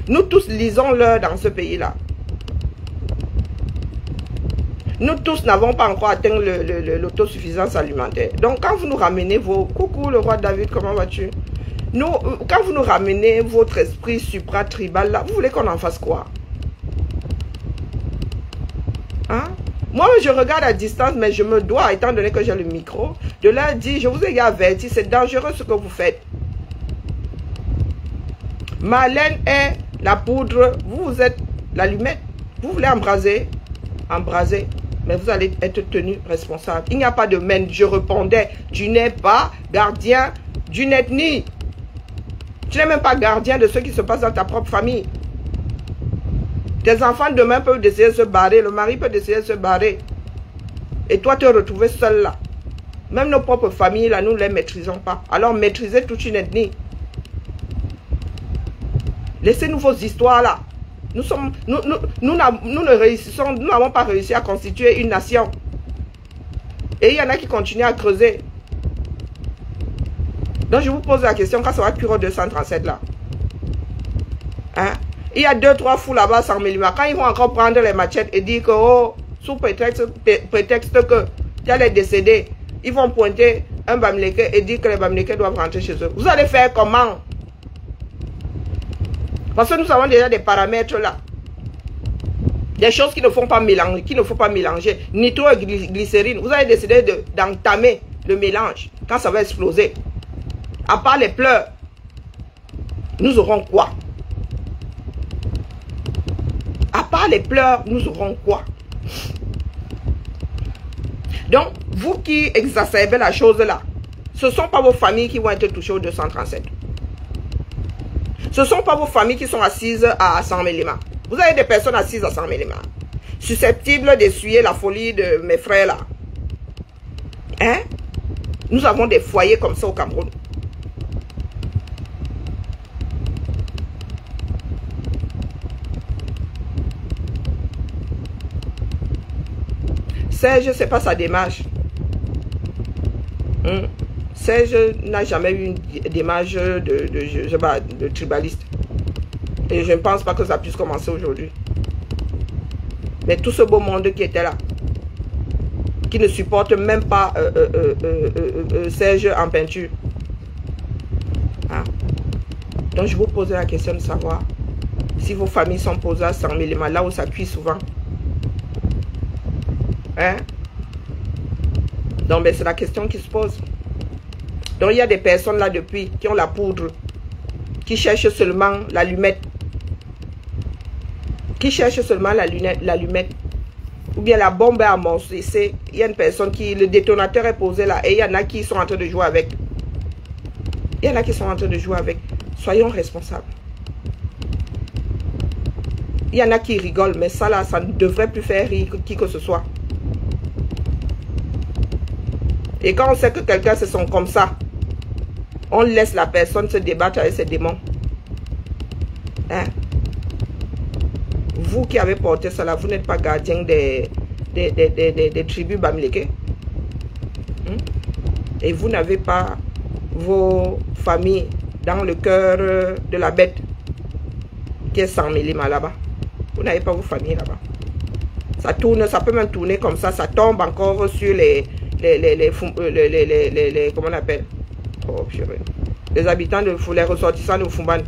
Nous tous lisons-le dans ce pays-là. Nous tous n'avons pas encore atteint l'autosuffisance alimentaire. Donc, quand vous nous ramenez vos... Coucou, le roi David, comment vas-tu? Quand vous nous ramenez votre esprit supra-tribal, là, vous voulez qu'on en fasse quoi? Hein? Moi, je regarde à distance, mais je me dois, étant donné que j'ai le micro, de leur dire, je vous ai averti, c'est dangereux ce que vous faites. Marlène est la poudre, vous êtes l'allumette. Vous voulez embraser? Embraser. Mais vous allez être tenu responsable. Il n'y a pas de mais. Je répondais, tu n'es pas gardien d'une ethnie. Tu n'es même pas gardien de ce qui se passe dans ta propre famille. Tes enfants demain peuvent décider de se barrer. Le mari peut décider de se barrer. Et toi te retrouver seul là. Même nos propres familles là, nous ne les maîtrisons pas. Alors maîtrisez toute une ethnie. Laissez-nous vos histoires là. Nous n'avons pas réussi à constituer une nation. Et il y en a qui continuent à creuser. Donc je vous pose la question, quand ça va Kuro 237 là, hein? Il y a 2-3 fous là-bas sans Mélima. Quand ils vont encore prendre les machettes et dire que, oh, sous prétexte que tel est décédé, ils vont pointer un Bamileke et dire que les Bamileke doivent rentrer chez eux. Vous allez faire comment? Parce que nous avons déjà des paramètres là. Des choses qui ne font pas mélanger, Nitro et glycérine. Vous avez décidé d'entamer le mélange quand ça va exploser. À part les pleurs, nous aurons quoi? À part les pleurs, nous aurons quoi? Donc, vous qui exacerbez la chose là, ce ne sont pas vos familles qui vont être touchées au 237. Ce ne sont pas vos familles qui sont assises à 100 Mélima. Vous avez des personnes assises à 100 Mélima, susceptibles d'essuyer la folie de mes frères là. Hein? Nous avons des foyers comme ça au Cameroun. Serge, c'est pas sa démarche. Serge n'a jamais eu une démarche de tribaliste. Et je ne pense pas que ça puisse commencer aujourd'hui. Mais tout ce beau monde qui était là, qui ne supporte même pas Serge en peinture. Hein? Donc je vous pose la question de savoir si vos familles sont posées à 100 000 là où ça cuit souvent. Hein? Donc ben, c'est la question qui se pose. Donc il y a des personnes là depuis qui ont la poudre, qui cherchent seulement l'allumette. Qui cherchent seulement l'allumette. Ou bien la bombe est amorcée. Il y a une personne qui, le détonateur est posé là. Et il y en a qui sont en train de jouer avec. Il y en a qui sont en train de jouer avec. Soyons responsables. Il y en a qui rigolent. Mais ça là, ça ne devrait plus faire rire qui que ce soit. Et quand on sait que quelqu'un se sent comme ça, on laisse la personne se débattre avec ses démons. Hein? Vous qui avez porté cela, vous n'êtes pas gardien des tribus Bamileke. Et vous n'avez pas vos familles dans le cœur de la bête qui est 100 Mélima là-bas. Vous n'avez pas vos familles là-bas. Ça tourne, ça peut même tourner comme ça, ça tombe encore sur comment on appelle? Oh, les habitants les ressortissants de Fumban.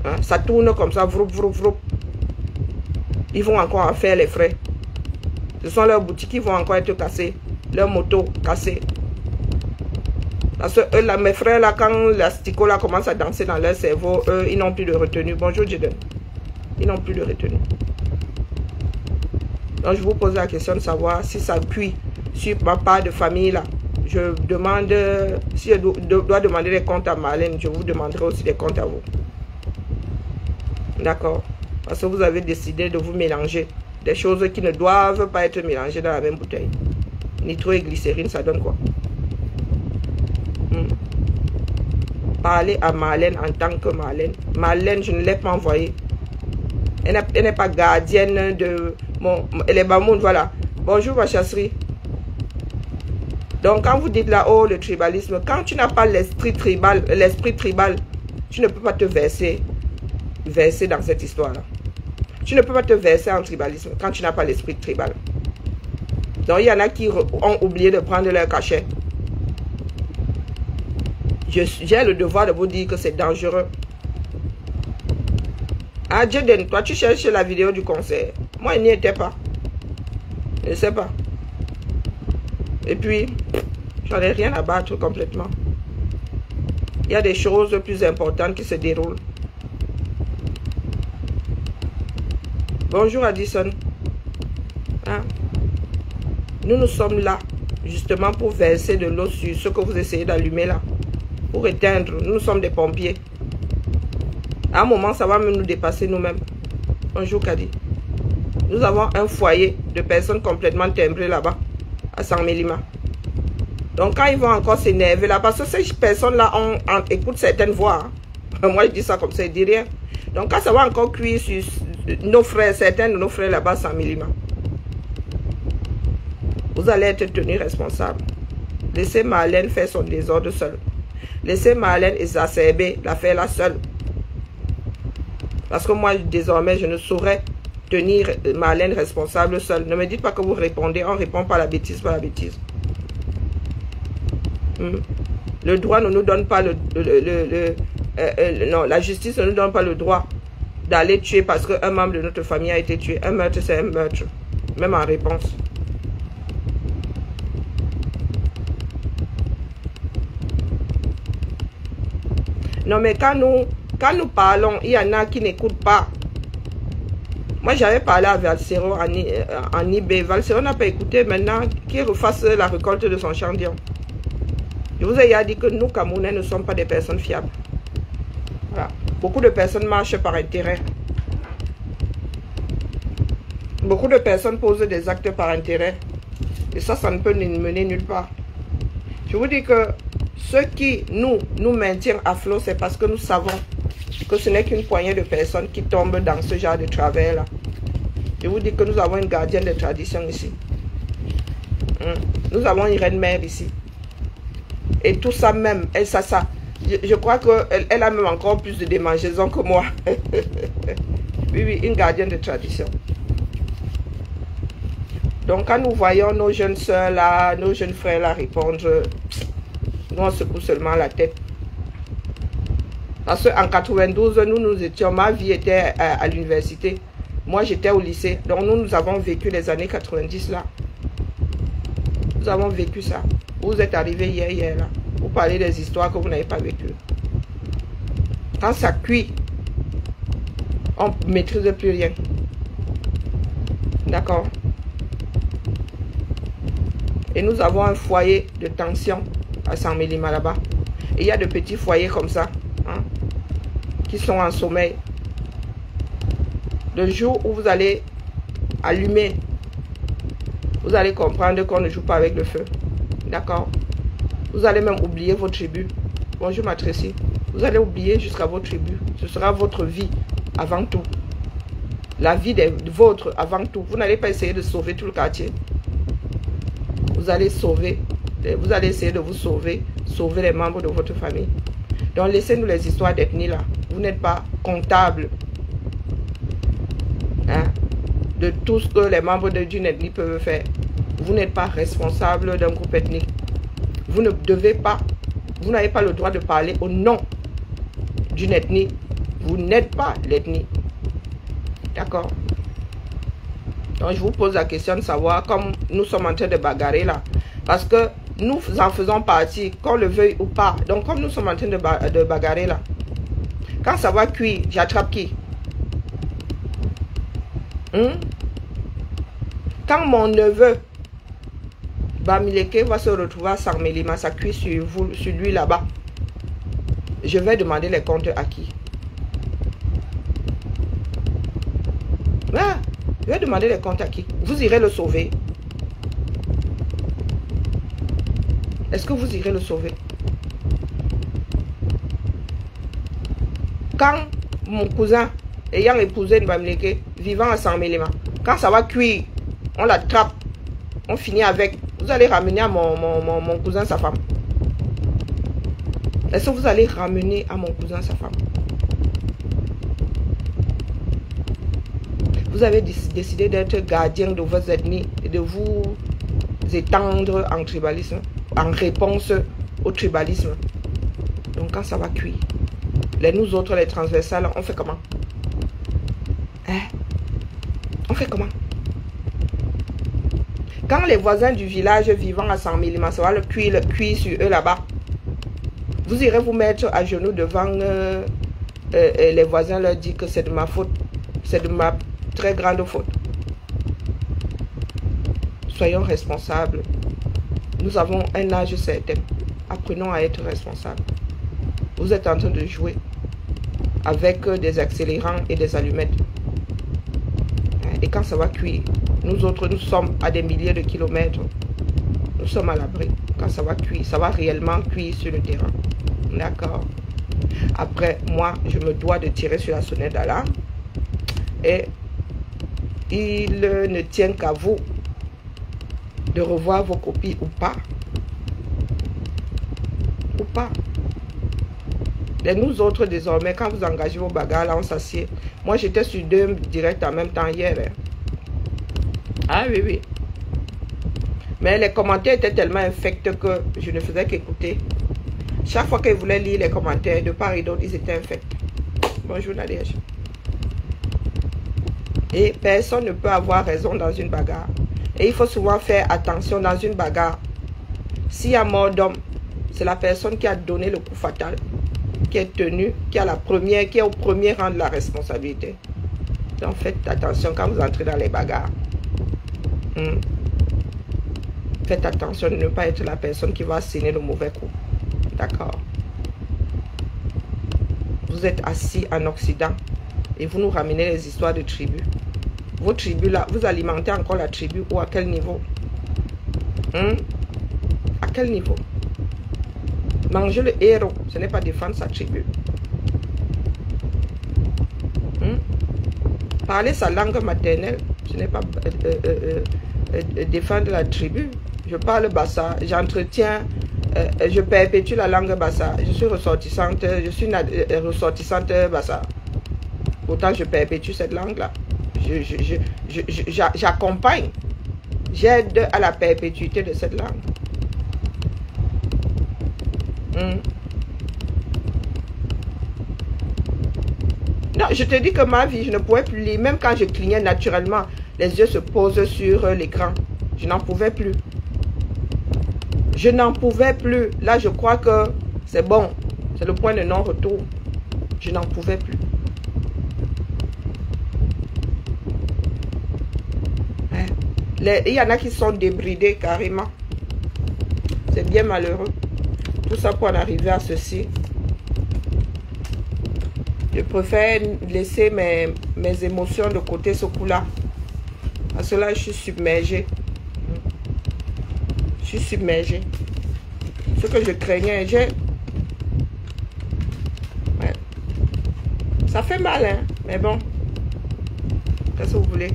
Hein? Ça tourne comme ça, vroup, vroup, vroup. Ils vont encore en faire les frais. Ce sont leurs boutiques qui vont encore être cassées. Leurs motos cassées. Parce que eux, là, mes frères, là, quand l'astico là commence à danser dans leur cerveau, eux, ils n'ont plus de retenue. Bonjour, Jaden. Ils n'ont plus de retenue. Donc, je vous pose la question de savoir si ça cuit sur ma part de famille là. Je demande, si je dois demander des comptes à Marlène, je vous demanderai aussi des comptes à vous. D'accord? Parce que vous avez décidé de vous mélanger. Des choses qui ne doivent pas être mélangées dans la même bouteille. Nitro et glycérine, ça donne quoi? Parlez à Marlène en tant que Marlène. Marlène, je ne l'ai pas envoyée. Elle n'est pas gardienne de mon... Elle est Bamoun, voilà. Bonjour, ma chasserie. Donc, quand vous dites là, oh, le tribalisme, quand tu n'as pas l'esprit tribal, tu ne peux pas te verser dans cette histoire-là. Tu ne peux pas te verser en tribalisme quand tu n'as pas l'esprit tribal. Donc, il y en a qui ont oublié de prendre leur cachet. J'ai le devoir de vous dire que c'est dangereux. Ah, Jaden, toi, tu cherches la vidéo du concert. Moi, il n'y étais pas. Je ne sais pas. Et puis, j'en ai rien à battre complètement. Il y a des choses plus importantes qui se déroulent. Bonjour Addison. Hein? Nous sommes là, justement, pour verser de l'eau sur ce que vous essayez d'allumer là. Pour éteindre. Nous sommes des pompiers. À un moment, ça va même nous dépasser nous-mêmes. Bonjour, Kadi. Nous avons un foyer de personnes complètement timbrées là-bas, à Saint-Mélima. Donc, quand ils vont encore s'énerver là, parce que ces personnes-là écoutent certaines voix. Hein. Moi, je dis ça comme ça, je dis rien. Donc, quand ça va encore cuire sur nos frères, certains de nos frères là-bas, Saint-Mélima, vous allez être tenus responsables. Laissez Marlène faire son désordre seule. Laissez Marlène exacerber l'affaire là seule. Parce que moi, désormais, je ne saurais tenir Marlène responsable seule. Ne me dites pas que vous répondez. On ne répond pas à la bêtise par la bêtise. Le droit ne nous donne pas non, la justice ne nous donne pas le droit d'aller tuer parce qu'un membre de notre famille a été tué. Un meurtre, c'est un meurtre. Même en réponse. Non, mais quand nous parlons, il y en a qui n'écoutent pas. Moi, j'avais parlé à Valsero en eBay. Valsero n'a pas écouté. Maintenant, qu'il refasse la récolte de son chandion. Je vous ai déjà dit que nous, Camerounais, ne sommes pas des personnes fiables. Voilà. Beaucoup de personnes marchent par intérêt. Beaucoup de personnes posent des actes par intérêt. Et ça ne peut nous mener nulle part. Je vous dis que ce qui nous maintient à flot, c'est parce que nous savons que ce n'est qu'une poignée de personnes qui tombent dans ce genre de travers-là. Je vous dis que nous avons une gardienne de tradition ici. Nous avons une reine-mère ici. Et tout ça même, je crois qu'elle a même encore plus de démangeaisons que moi. Oui, une gardienne de tradition. Donc quand nous voyons nos jeunes soeurs là, nos jeunes frères là répondre, nous on secoue seulement la tête. Parce qu'en 92, nous étions, ma vie était à l'université. Moi j'étais au lycée. Donc nous avons vécu les années 90 là. Nous avons vécu ça. Vous êtes arrivés hier là. Vous parlez des histoires que vous n'avez pas vécues. Quand ça cuit, on ne maîtrise plus rien. D'accord? Et nous avons un foyer de tension à Saint-Mélima là-bas. Et il y a de petits foyers comme ça, hein, qui sont en sommeil. Le jour où vous allez allumer, vous allez comprendre qu'on ne joue pas avec le feu. D'accord? Vous allez même oublier vos tribus. Bonjour ma Tracy. Vous allez oublier jusqu'à vos tribus. Ce sera votre vie avant tout. La vie des vôtres avant tout. Vous n'allez pas essayer de sauver tout le quartier. Vous allez essayer de vous sauver les membres de votre famille. Donc laissez-nous les histoires d'ethnie là. Vous n'êtes pas comptable, hein, de tout ce que les membres d'une ethnie peuvent faire. Vous n'êtes pas responsable d'un groupe ethnique. Vous ne devez pas, vous n'avez pas le droit de parler au nom d'une ethnie. Vous n'êtes pas l'ethnie. D'accord? Donc je vous pose la question de savoir, comme nous sommes en train de bagarrer là, parce que nous en faisons partie, qu'on le veuille ou pas. Donc comme nous sommes en train de bagarrer là, quand ça va cuire, j'attrape qui? Quand mon neveu Bamileke va se retrouver à Saint-Mélima, ça cuit sur lui là-bas, je vais demander les comptes à qui? Ouais, je vais demander les comptes à qui? Vous irez le sauver? Est-ce que vous irez le sauver? Quand mon cousin, ayant épousé une Bamileke, vivant à Saint-Mélima, quand ça va cuire, on l'attrape, on finit avec, vous allez ramener à mon cousin sa femme. Est-ce que vous allez ramener à mon cousin sa femme? Vous avez décidé d'être gardien de vos ethnies et de vous étendre en tribalisme, en réponse au tribalisme. Donc quand ça va cuire, nous autres, les transversales, on fait comment? Hein? On fait comment? Quand les voisins du village vivant à Saint-Mélima, ça va le cuire sur eux là-bas, vous irez vous mettre à genoux devant les voisins, leur dire que c'est de ma faute, c'est de ma très grande faute. soyons responsables. Nous avons un âge certain. Apprenons à être responsables. Vous êtes en train de jouer avec des accélérants et des allumettes. Et quand ça va cuire, nous autres, nous sommes à des milliers de kilomètres. Nous sommes à l'abri. Quand ça va cuire, ça va réellement cuire sur le terrain. D'accord? Après, moi, je me dois de tirer sur la sonnette d'alarme. Et il ne tient qu'à vous de revoir vos copies ou pas. Ou pas. Et nous autres, désormais, quand vous engagez vos bagages, là, on s'assied. Moi, j'étais sur 2 directs en même temps hier. Hein. Ah oui, oui. Mais les commentaires étaient tellement infects que je ne faisais qu'écouter. Chaque fois qu'ils voulaient lire les commentaires de part et d'autre, ils étaient infects. Bonjour Nadège. Et personne ne peut avoir raison dans une bagarre. Et il faut souvent faire attention dans une bagarre. S'il y a mort d'homme, c'est la personne qui a donné le coup fatal, qui est tenue, qui est au premier rang de la responsabilité. Donc faites attention quand vous entrez dans les bagarres. Faites attention de ne pas être la personne qui va asséner le mauvais coup. D'accord? Vous êtes assis en Occident et vous nous ramenez les histoires de tribus. Vos tribus là, vous alimentez encore la tribu ou à quel niveau? À quel niveau? Manger le héros, ce n'est pas défendre sa tribu. Parler sa langue maternelle, ce n'est pas défendre la tribu. Je parle bassa, j'entretiens, je perpétue la langue bassa. Je suis ressortissante, ressortissante bassa. Pourtant, je perpétue cette langue-là. J'accompagne, j'aide à la perpétuité de cette langue. Non, je te dis que ma vie, je ne pouvais plus lire. Même quand je clignais naturellement, les yeux se posent sur l'écran. Je n'en pouvais plus. Je n'en pouvais plus. Là, je crois que c'est bon. C'est le point de non-retour. Je n'en pouvais plus. Il y en a qui sont débridés carrément. C'est bien malheureux. Tout ça pour en arriver à ceci. Je préfère laisser mes émotions de côté ce coup-là. Parce que là, je suis submergée. Je suis submergée. Ce que je craignais, ouais. Ça fait mal, hein. Mais bon. Qu'est-ce que vous voulez?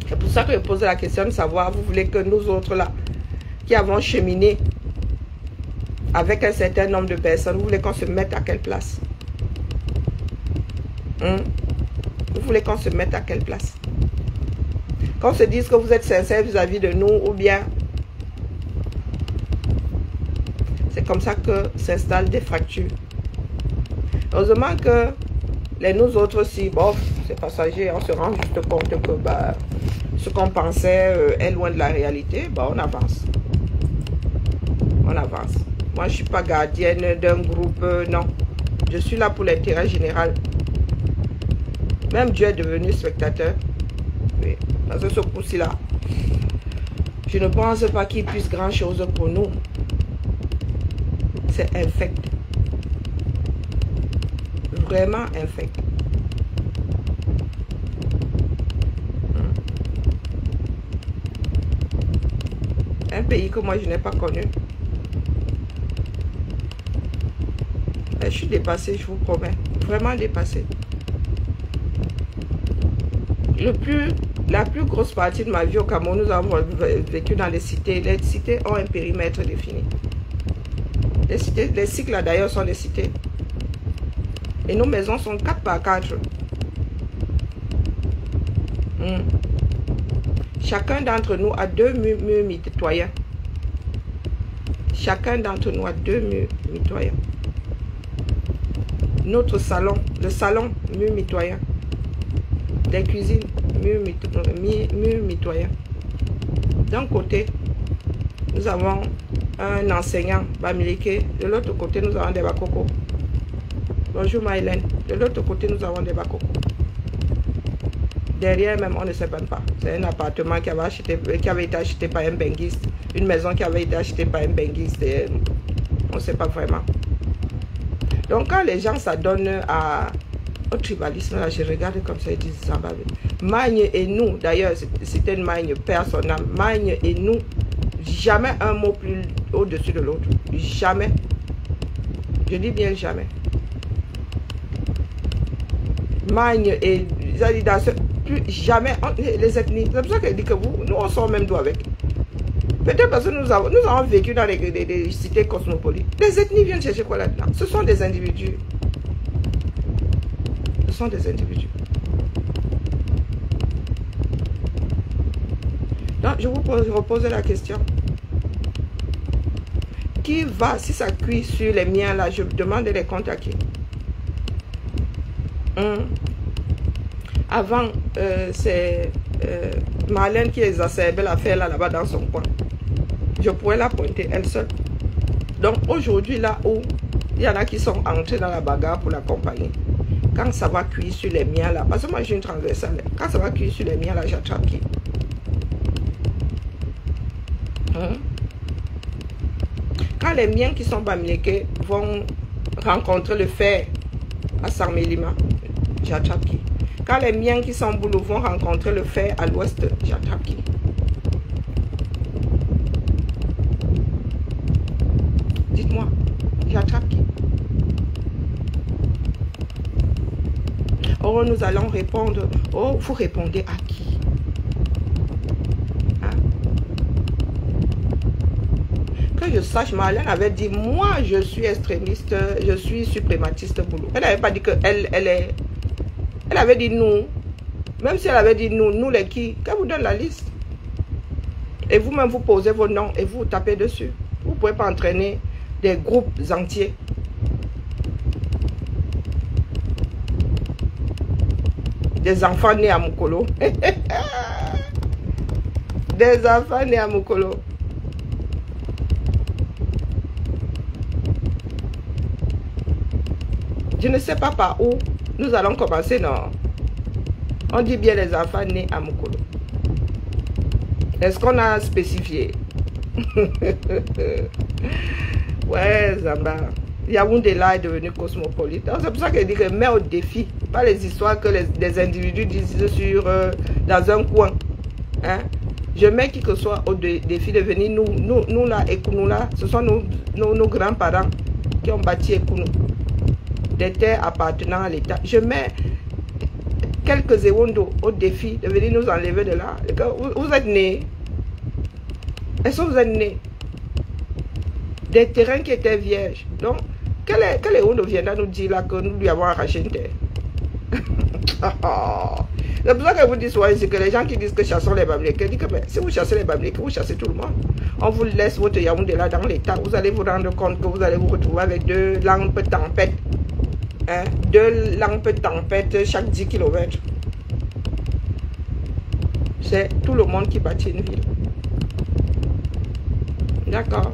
C'est pour ça que je pose la question de savoir, vous voulez que nous autres là, qui avons cheminé avec un certain nombre de personnes, vous voulez qu'on se mette à quelle place? Vous voulez qu'on se mette à quelle place? Qu'on se dise que vous êtes sincère vis-à-vis de nous ou bien c'est comme ça que s'installent des fractures. Heureusement que nous autres aussi, bon, c'est passager, on se rend juste compte que bah, ce qu'on pensait est loin de la réalité, bah, on avance. On avance. Moi, je ne suis pas gardienne d'un groupe, non. Je suis là pour l'intérêt général. Même Dieu est devenu spectateur. Oui. Dans ce coup-ci là, je ne pense pas qu'il puisse grand-chose pour nous. C'est infect. Vraiment infect. Un pays que moi je n'ai pas connu. Je suis dépassée, je vous promets. Vraiment dépassée. La plus grosse partie de ma vie au Cameroun, nous avons vécu dans les cités. Les cités ont un périmètre défini. Les cycles d'ailleurs sont des cités. Et nos maisons sont 4 par 4. Chacun d'entre nous a 2 murs mitoyens. Chacun d'entre nous a 2 murs mitoyens. Notre salon, le salon, mur mitoyen. Des cuisines, mur mitoyen. D'un côté, nous avons un enseignant, Bamileke. De l'autre côté, nous avons des bakoko. Bonjour Maïlène. De l'autre côté, nous avons des bakoko. Derrière même, on ne sait même pas. C'est un appartement qui avait été acheté par un benguiste. Une maison qui avait été achetée par un benguiste. On ne sait pas vraiment. Donc quand les gens s'adonnent au tribalisme, là, je regarde comme ça, ils disent ça va. Magne et nous, d'ailleurs, c'était une Magne, perd son âme. Magne et nous, jamais un mot plus au-dessus de l'autre. Jamais. Je dis bien jamais. Magne et plus jamais les ethnies. C'est pour ça qu'elle dit que nous on sort même d'où avec. Peut-être parce que nous avons vécu dans des cités cosmopolites. Les ethnies viennent chercher quoi là-dedans? Ce sont des individus. Ce sont des individus. Donc je vous repose la question. Qui va, si ça cuit sur les miens là, je demande les comptes à qui? Avant, c'est Marlène qui exacerbait l'affaire là-bas dans son coin. Je pourrais la pointer elle seule. Donc aujourd'hui, là où il y en a qui sont entrés dans la bagarre pour l'accompagner, quand ça va cuire sur les miens là, parce que moi j'ai une transversale, quand ça va cuire sur les miens là, j'attrape qui? Quand les miens qui sont bamilekés vont rencontrer le fer à Sarmélima, j'attrape qui? Quand les miens qui sont boulot vont rencontrer le fer à l'ouest, j'attrape qui? Dites-moi, j'attrape qui? Oh, nous allons répondre. Oh, vous répondez à qui? Hein? Que je sache, Marlène avait dit, moi je suis extrémiste, je suis suprématiste boulot. Elle n'avait pas dit que elle avait dit nous. Même si elle avait dit nous les qui, qu'elle vous donne la liste. Et vous-même vous posez vos noms et vous tapez dessus. Vous ne pouvez pas entraîner des groupes entiers. Des enfants nés à Mukolo. Des enfants nés à Mukolo. Je ne sais pas par où nous allons commencer, non. On dit bien les enfants nés à Mukolo. Est-ce qu'on a spécifié? Ouais, Zamba. Yaoundé là est devenu cosmopolite. C'est pour ça qu'elle dit que met au défi. Pas les histoires que les individus disent dans un coin. Hein? Je mets qui que soit au défi de venir. Nous là, Ekounou là, ce sont nos grands-parents qui ont bâti Ekounou. Des terres appartenant à l'État. Je mets quelques Ewondo au défi de venir nous enlever de là. Vous êtes nés. Est-ce que vous êtes nés? Des terrains qui étaient vierges. Donc, quel Ewondo viendra nous dire là que nous lui avons arraché une terre? C'est pour ça que vous dites c'est que les gens qui disent que chassons les Bamilekés, disent que si vous chassez les Bamilekés, vous chassez tout le monde. On vous laisse votre Yaoundé là dans l'État. Vous allez vous rendre compte que vous allez vous retrouver avec 2 lampes tempêtes. Hein? 2 lampes tempêtes chaque 10 km. C'est tout le monde qui bâtit une ville. D'accord.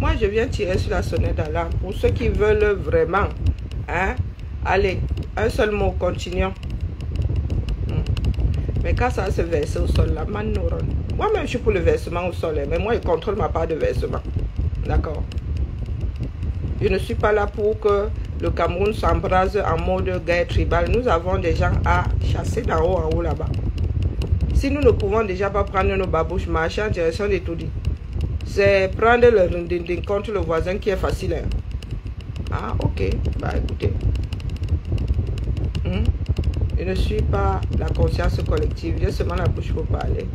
Moi, je viens tirer sur la sonnette d'alarme pour ceux qui veulent vraiment. Hein? Allez, un seul mot, continuons. Mais quand ça se verse au sol, là, moi-même, je suis pour le versement au sol, mais moi, je contrôle ma part de versement. D'accord? Je ne suis pas là pour que le Cameroun s'embrase en mode guerre tribale. Nous avons des gens à chasser d'en haut en haut là-bas. Si nous ne pouvons déjà pas prendre nos babouches, marcher en direction des Toudis, c'est prendre le rindinding contre le voisin qui est facile. Hein? Ah, ok. Bah, écoutez. Je ne suis pas la conscience collective. J'ai seulement la bouche pour parler.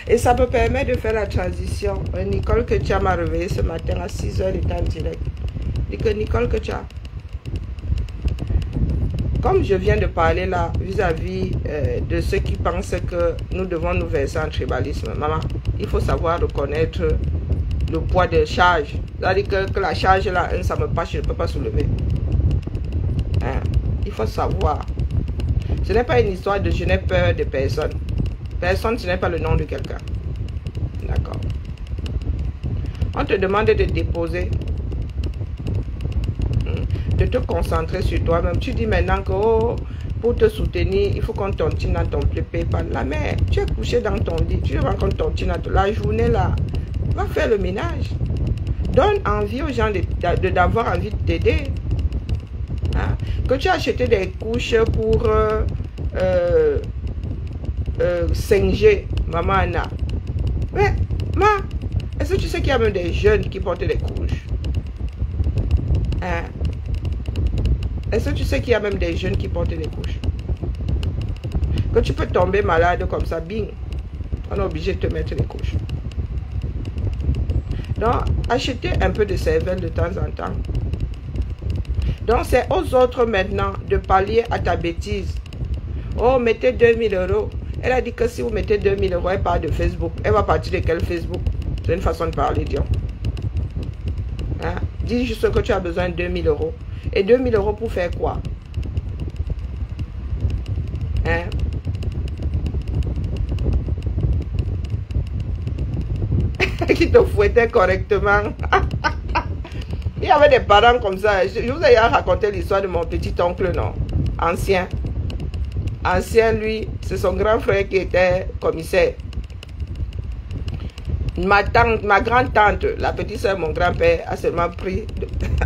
Et ça me permet de faire la transition. Nicole Ketia m'a réveillé ce matin à 6 h, elle était en direct. Je dis que Nicole Ketia, comme je viens de parler là, vis-à-vis de ceux qui pensent que nous devons nous verser en tribalisme, maman, il faut savoir reconnaître le poids des charges. C'est-à-dire que la charge là, ça me passe, je ne peux pas soulever. Hein? Il faut savoir. Ce n'est pas une histoire de je n'ai peur de personne. Personne, ce n'est pas le nom de quelqu'un. D'accord. On te demande de déposer. De te concentrer sur toi-même. Tu dis maintenant que oh, pour te soutenir, il faut qu'on tontine dans ton PayPal. La mère, tu es couché dans ton lit. Tu vas qu'on tontine la journée là. Va faire le ménage. Donne envie aux gens d'avoir envie de t'aider. Hein? Que tu as acheté des couches pour 5G, maman Anna. Mais, est-ce que tu sais qu'il y a même des jeunes qui portent des couches? Hein? Est-ce que tu sais qu'il y a même des jeunes qui portent des couches? Que tu peux tomber malade comme ça, bing, on est obligé de te mettre des couches. Donc, achetez un peu de cervelle de temps en temps. Donc, c'est aux autres maintenant de pallier à ta bêtise. Oh, mettez 2000 €. Elle a dit que si vous mettez 2000 €, elle parle de Facebook. Elle va partir de quel Facebook? C'est une façon de parler, Dion. Hein? Dis juste que tu as besoin de 2000 €. Et 2000 € pour faire quoi? Hein? Qui te fouettait correctement. Il y avait des parents comme ça. Je vous ai raconté l'histoire de mon petit oncle, non? Ancien. Ancien, lui, c'est son grand frère qui était commissaire. Ma grand-tante, la petite soeur de mon grand-père, a seulement pris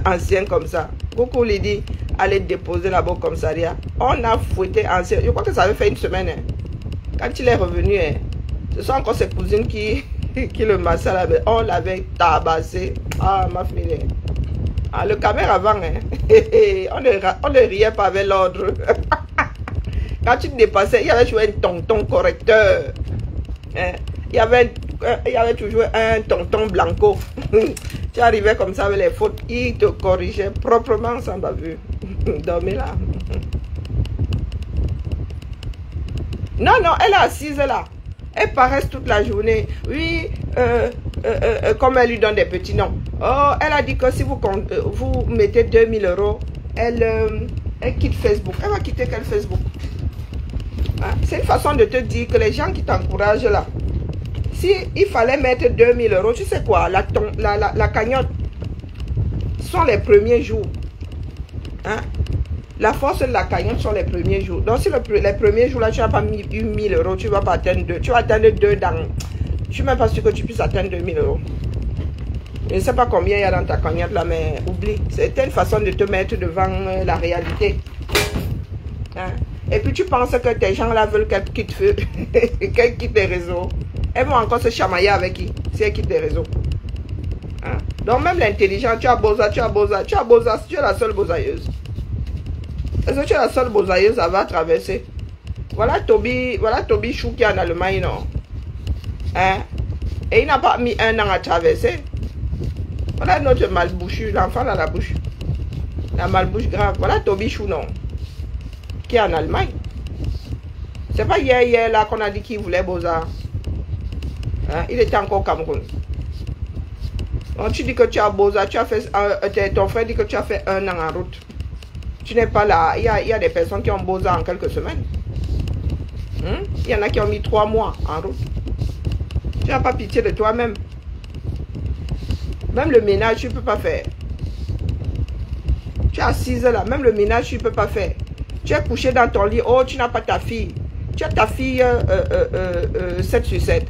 ancien comme ça. Beaucoup lui dit, allez déposer là-bas au commissariat. On a fouetté ancien. Je crois que ça avait fait une semaine. Hein. Quand il est revenu, hein, ce sont encore ses cousines qui le massaient là-bas. On l'avait tabassé. Ah, ma fille. Ah, le caméra avant, hein. on ne riait pas avec l'ordre. Quand tu te dépassais, il y avait toujours un tonton correcteur. Hein. Il y avait toujours un tonton blanco. Tu arrivais comme ça avec les fautes. Il te corrigeait proprement sans bavure. Dormez là. Non, elle est assise là. Elle paresse toute la journée. Oui, comme elle lui donne des petits noms. Oh, elle a dit que si vous mettez 2000 €, elle quitte Facebook. Elle va quitter quel Facebook? Hein? C'est une façon de te dire que les gens qui t'encouragent là, si il fallait mettre 2000 €, tu sais quoi, la cagnotte sont les premiers jours. Hein? La force de la cagnotte sont les premiers jours. Donc si les premiers jours là, tu n'as pas mis 1000 €, tu ne vas pas atteindre 2. Tu vas atteindre 2 dans... Je ne suis même pas sûr que tu puisses atteindre 2000 €. Je ne sais pas combien il y a dans ta cagnotte là, mais oublie. C'était une façon de te mettre devant la réalité. Hein? Et puis tu penses que tes gens là veulent qu'elles quittent les réseaux. Elles vont encore se chamailler avec qui? Si elles quittent les réseaux. Hein? Donc même l'intelligence, tu as beau ça, tu es la seule bosailleuse. Est-ce que tu es la seule bosailleuse à avoir traversé? Voilà Toby Chou qui est en Allemagne, non? Hein? Et il n'a pas mis 1 an à traverser. Voilà notre malbouchu, l'enfant dans la bouche. La malbouche grave. Voilà Toby Chou, non? Qui est en Allemagne. C'est pas hier là qu'on a dit qu'il voulait Beaux-Arts. Hein? Il était encore au Cameroun. Donc tu dis que tu as Beaux-Arts, tu as fait ton frère dit que tu as fait 1 an en route. Tu n'es pas là. Il y a des personnes qui ont Beaux-Arts en quelques semaines. Il y en a qui ont mis 3 mois en route. Tu n'as pas pitié de toi-même. Même le ménage, tu ne peux pas faire. Tu es assise là, même le ménage, tu ne peux pas faire. Tu es couché dans ton lit, oh, tu n'as pas ta fille. Tu as ta fille 7 sur 7.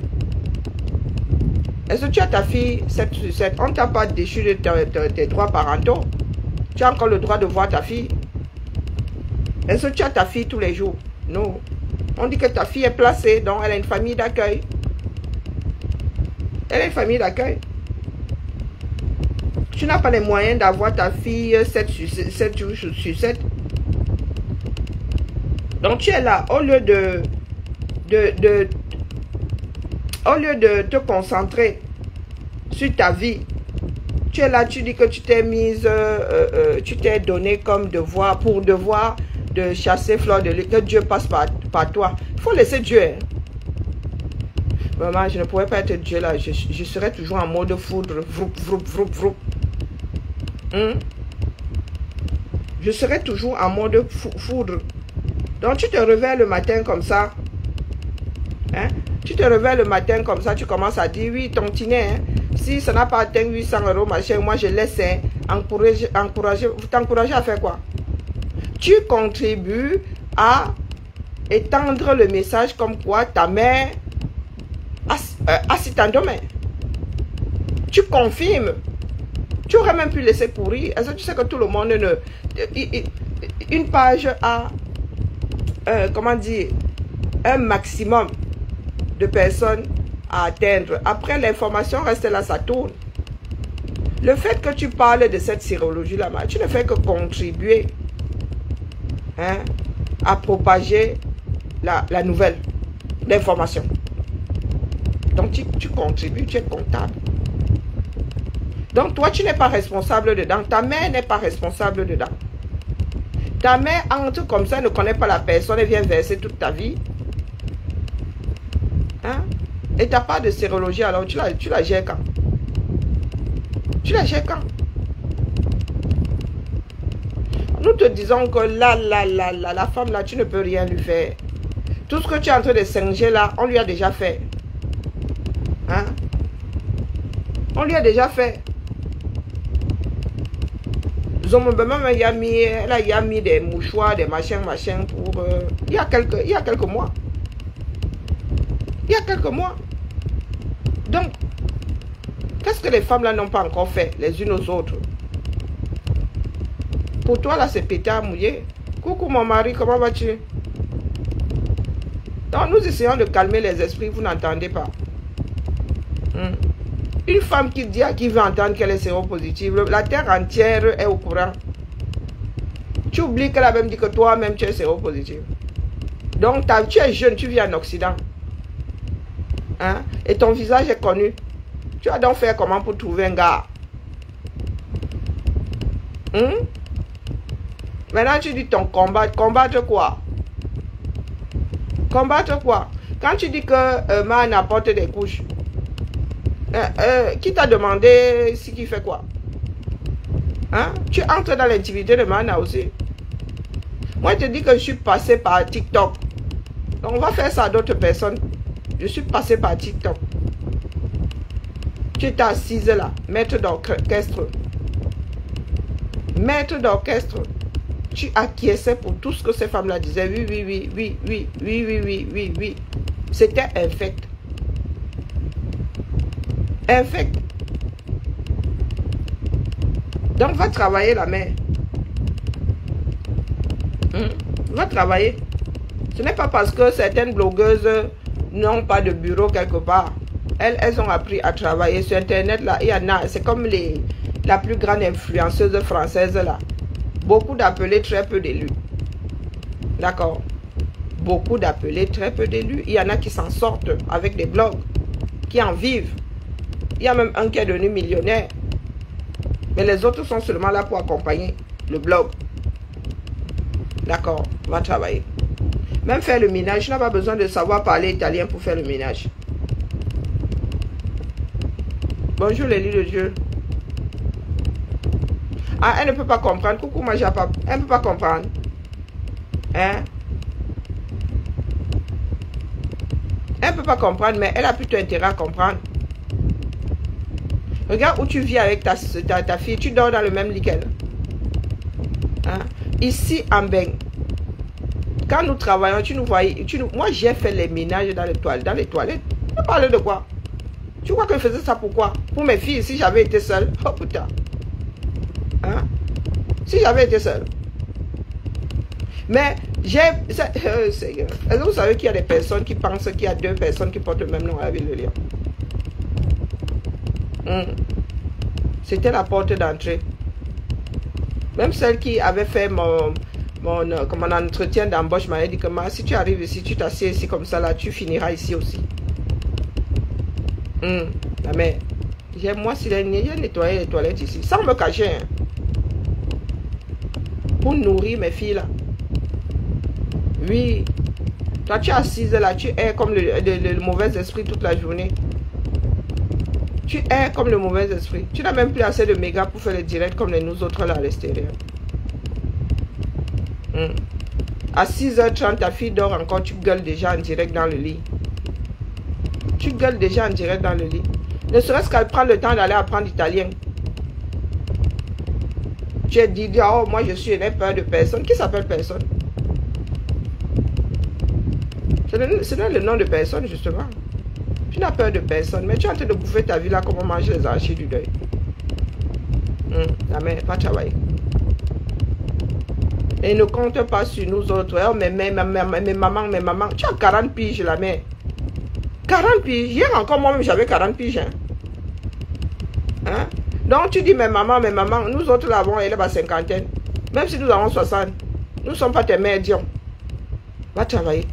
Est-ce que tu as ta fille 7 sur 7? On ne t'a pas déchu de tes droits parentaux. Tu as encore le droit de voir ta fille. Est-ce que tu as ta fille tous les jours? Non. On dit que ta fille est placée, donc elle a une famille d'accueil. Elle a une famille d'accueil. Tu n'as pas les moyens d'avoir ta fille 7 jours sur 7. Donc tu es là, au lieu de te concentrer sur ta vie, tu es là, tu dis que tu t'es mise, tu t'es donné comme devoir, pour devoir de chasser fleur de lys, que Dieu passe par toi. Il faut laisser Dieu. Hein. Maman, je ne pourrais pas être Dieu là, je serais toujours en mode foudre, vroup, vroup, vroup, vroup. Je serais toujours en mode foudre. Donc tu te réveilles le matin comme ça. Hein? Tu te réveilles le matin comme ça, tu commences à dire, oui, tontiner, hein? Si ça n'a pas atteint 800 €, machin, moi je laisse t'encourager à faire quoi? Tu contribues à étendre le message comme quoi ta mère assiste en domaine. Tu confirmes. Tu aurais même pu laisser courir. Est-ce que tu sais que tout le monde ne... Une page a, comment dire, un maximum de personnes à atteindre. Après, l'information reste là, ça tourne. Le fait que tu parles de cette sérologie-là, tu ne fais que contribuer, hein, à propager la nouvelle, l'information. Donc, tu contribues, tu es comptable. Donc, toi, tu n'es pas responsable dedans. Ta mère n'est pas responsable dedans. Ta mère entre comme ça, ne connaît pas la personne et vient verser toute ta vie. Hein? Et tu n'as pas de sérologie, alors tu la gères quand? Tu la gères quand? Nous te disons que la femme là, tu ne peux rien lui faire. Tout ce que tu es en train de singer là, on lui a déjà fait. Hein? On lui a déjà fait. Elle a mis des mouchoirs, des machins pour... il y a quelques mois. Il y a quelques mois. Donc, qu'est-ce que les femmes là n'ont pas encore fait, les unes aux autres? Pour toi là, c'est pétard mouillé. Coucou mon mari, comment vas-tu? Donc, nous essayons de calmer les esprits, vous n'entendez pas. Une femme qui dit à qui veut entendre qu'elle est séropositive, la terre entière est au courant. Tu oublies qu'elle a même dit que toi-même tu es séropositive. Donc tu es jeune, tu vis en Occident. Hein? Et ton visage est connu. Tu vas donc faire comment pour trouver un gars? Maintenant tu dis ton combat. Combattre quoi? Combattre quoi? Quand tu dis que man apporte des couches, qui t'a demandé ce qu'il fait quoi? Hein? Tu entres dans l'intimité de Mana aussi. Moi, je te dis que je suis passé par TikTok. Donc, on va faire ça à d'autres personnes. Je suis passé par TikTok. Tu étais assise là, maître d'orchestre. Maître d'orchestre. Tu acquiesçais pour tout ce que ces femmes-là disaient. Oui. C'était infect. Infect. Donc, va travailler la mère. Va travailler. Ce n'est pas parce que certaines blogueuses n'ont pas de bureau quelque part. Elles ont appris à travailler sur Internet. Là, il y en a. C'est comme la plus grande influenceuse française là. Beaucoup d'appelés, très peu d'élus. D'accord? Beaucoup d'appelés, très peu d'élus. Il y en a qui s'en sortent avec des blogs, qui en vivent. Il y a même un qui est devenu millionnaire. Mais les autres sont seulement là pour accompagner le blog. D'accord, va travailler. Même faire le ménage, tu n'as pas besoin de savoir parler italien pour faire le ménage. Bonjour les lits de Dieu. Ah, elle ne peut pas comprendre. Coucou ma Japa. Elle ne peut pas comprendre. Hein? Elle ne peut pas comprendre, mais elle a plutôt intérêt à comprendre. Regarde où tu vis avec ta fille. Tu dors dans le même lit qu'elle. Hein? Ici, en Beng, quand nous travaillons, tu nous voyais. Moi, j'ai fait les ménages dans les toilettes. Tu parles de quoi? Tu crois que je faisais ça pourquoi? Pour mes filles, si j'avais été seule. Oh putain. Hein? Si j'avais été seule. Mais j'ai... Est-ce que vous savez qu'il y a des personnes qui pensent qu'il y a deux personnes qui portent le même nom à la ville de Lyon? C'était la porte d'entrée. Même celle qui avait fait mon entretien d'embauche m'avait dit que si tu arrives ici, tu t'assieds ici comme ça, là, tu finiras ici aussi. Mais moi, si j'ai nettoyé les toilettes ici, sans me cacher, hein, pour nourrir mes filles là. Oui. Toi, tu es assise là, tu es comme le mauvais esprit toute la journée. Tu es comme le mauvais esprit. Tu n'as même plus assez de mégas pour faire le direct comme les nous autres là à l'extérieur. À 6h30, ta fille dort encore, tu gueules déjà en direct dans le lit. Tu gueules déjà en direct dans le lit. Ne serait-ce qu'elle prend le temps d'aller apprendre l'italien. Tu dit, oh, moi je n'ai peur de personne. Qui s'appelle personne? Ce n'est le nom de personne, justement. Tu n'as peur de personne, mais tu es en train de bouffer ta vie là, comme on mange les archers du deuil. La mère, pas travailler. Et ne compte pas sur nous autres. Oh, mais maman. Tu as 40 piges, la mère. 40 piges. Hier encore, moi-même, j'avais 40 piges. Hein? Donc, tu dis, mais maman, nous autres, là, avons, elle est à cinquantaine. Même si nous avons 60, nous ne sommes pas tes mères, disons. Va travailler.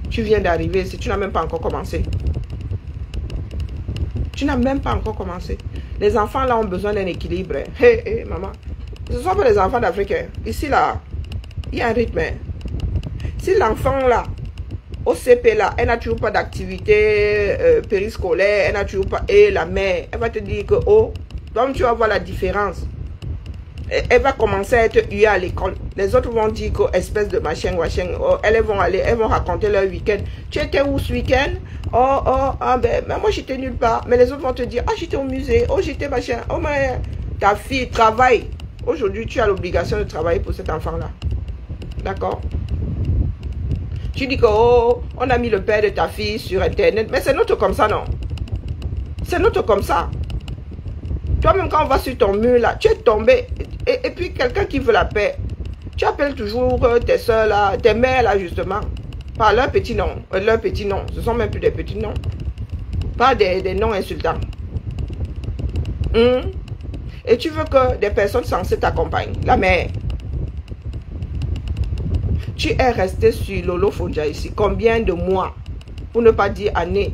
Tu viens d'arriver, si tu n'as même pas encore commencé. Tu n'as même pas encore commencé. Les enfants, là, ont besoin d'un équilibre. Hé, maman. Ce ne sont pas les enfants d'Afrique. Ici, là, il y a un rythme. Si l'enfant, là, au CP là, elle n'a toujours pas d'activité périscolaire, elle n'a toujours pas, et la mère, elle va te dire que, oh, donc tu vas voir la différence. Elle va commencer à être huée à l'école. Les autres vont dire que, espèce de machin, oh, elles vont raconter leur week-end. Tu étais où ce week-end? Ben moi j'étais nulle part. Mais les autres vont te dire, ah, j'étais au musée, oh, j'étais machin, oh, mais ta fille travaille. Aujourd'hui, tu as l'obligation de travailler pour cet enfant-là. D'accord? Tu dis que, oh, on a mis le père de ta fille sur Internet. Mais c'est notre comme ça, non? C'est notre comme ça. Toi-même, quand on va sur ton mur, là, tu es tombé. Et puis, quelqu'un qui veut la paix, tu appelles toujours tes soeurs, là, tes mères, là, justement, par leur petit nom. Leur petit nom. Ce sont même plus des petits noms. Pas des noms insultants. Et tu veux que des personnes censées t'accompagnent. La mère. Tu es resté sur Lolo Fonja ici. Combien de mois? Pour ne pas dire années.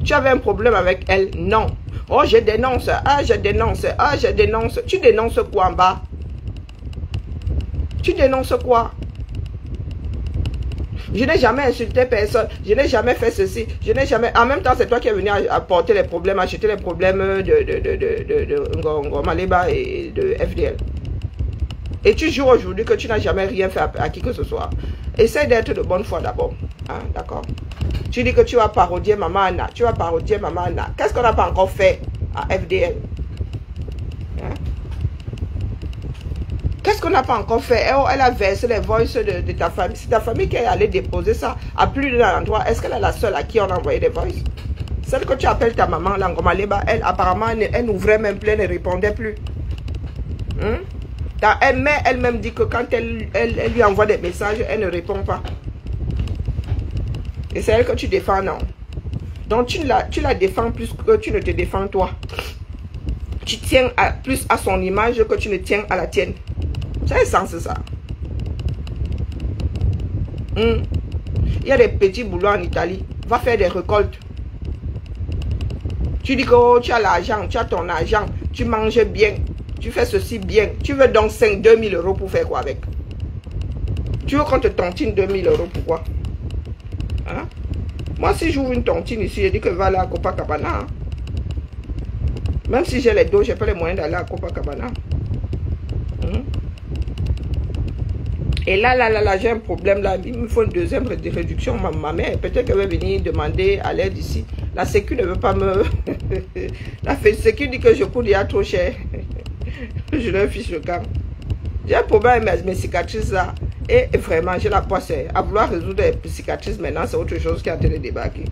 Tu avais un problème avec elle? Non. Oh, je dénonce. Ah, je dénonce. Ah, je dénonce. Tu dénonces quoi en bas? Tu dénonces quoi? Je n'ai jamais insulté personne. Je n'ai jamais fait ceci. Je n'ai jamais... En même temps, c'est toi qui es venu apporter les problèmes, acheter les problèmes de Ngomaleba et de FDL. Et tu jures aujourd'hui que tu n'as jamais rien fait à qui que ce soit. Essaye d'être de bonne foi d'abord. Hein, d'accord? Tu dis que tu vas parodier Maman Anna. Tu vas parodier Maman Anna. Qu'est-ce qu'on n'a pas encore fait à FDL? Hein? Qu'est-ce qu'on n'a pas encore fait? Oh, elle a versé les voices de ta famille. C'est ta famille qui est allée déposer ça à plus d'un endroit. Est-ce qu'elle est la seule à qui on a envoyé des voices? Celle que tu appelles ta maman, Langomaleba, elle, apparemment, elle n'ouvrait même plus, elle ne répondait plus. Mais elle-même dit que quand elle lui envoie des messages, elle ne répond pas. Et c'est elle que tu défends, non? Donc tu la défends plus que tu ne te défends toi. Tu tiens plus à son image que tu ne tiens à la tienne. Ça a un sens, ça. Il y a des petits boulots en Italie. Va faire des récoltes. Tu dis que oh, tu as l'argent, tu as ton argent, tu manges bien. Tu fais ceci bien. Tu veux donc 2 000 euros pour faire quoi avec? Tu veux qu'on te tontine 2 000 euros, pourquoi? Hein? Moi, si j'ouvre une tontine ici, je dis que va là à Copacabana. Hein? Même si j'ai les dos, j'ai pas les moyens d'aller à Copacabana. Et là, j'ai un problème là. Il me faut une deuxième réduction. Ma mère, peut-être qu'elle va venir demander à l'aide ici. La Sécu ne veut pas me... La Sécu dit que je coûte déjà trop cher. Je leur fiche le camp. J'ai un problème avec mes cicatrices là. Et vraiment, j'ai la poisse. À vouloir résoudre les cicatrices maintenant, c'est autre chose qui est en train de débarquer.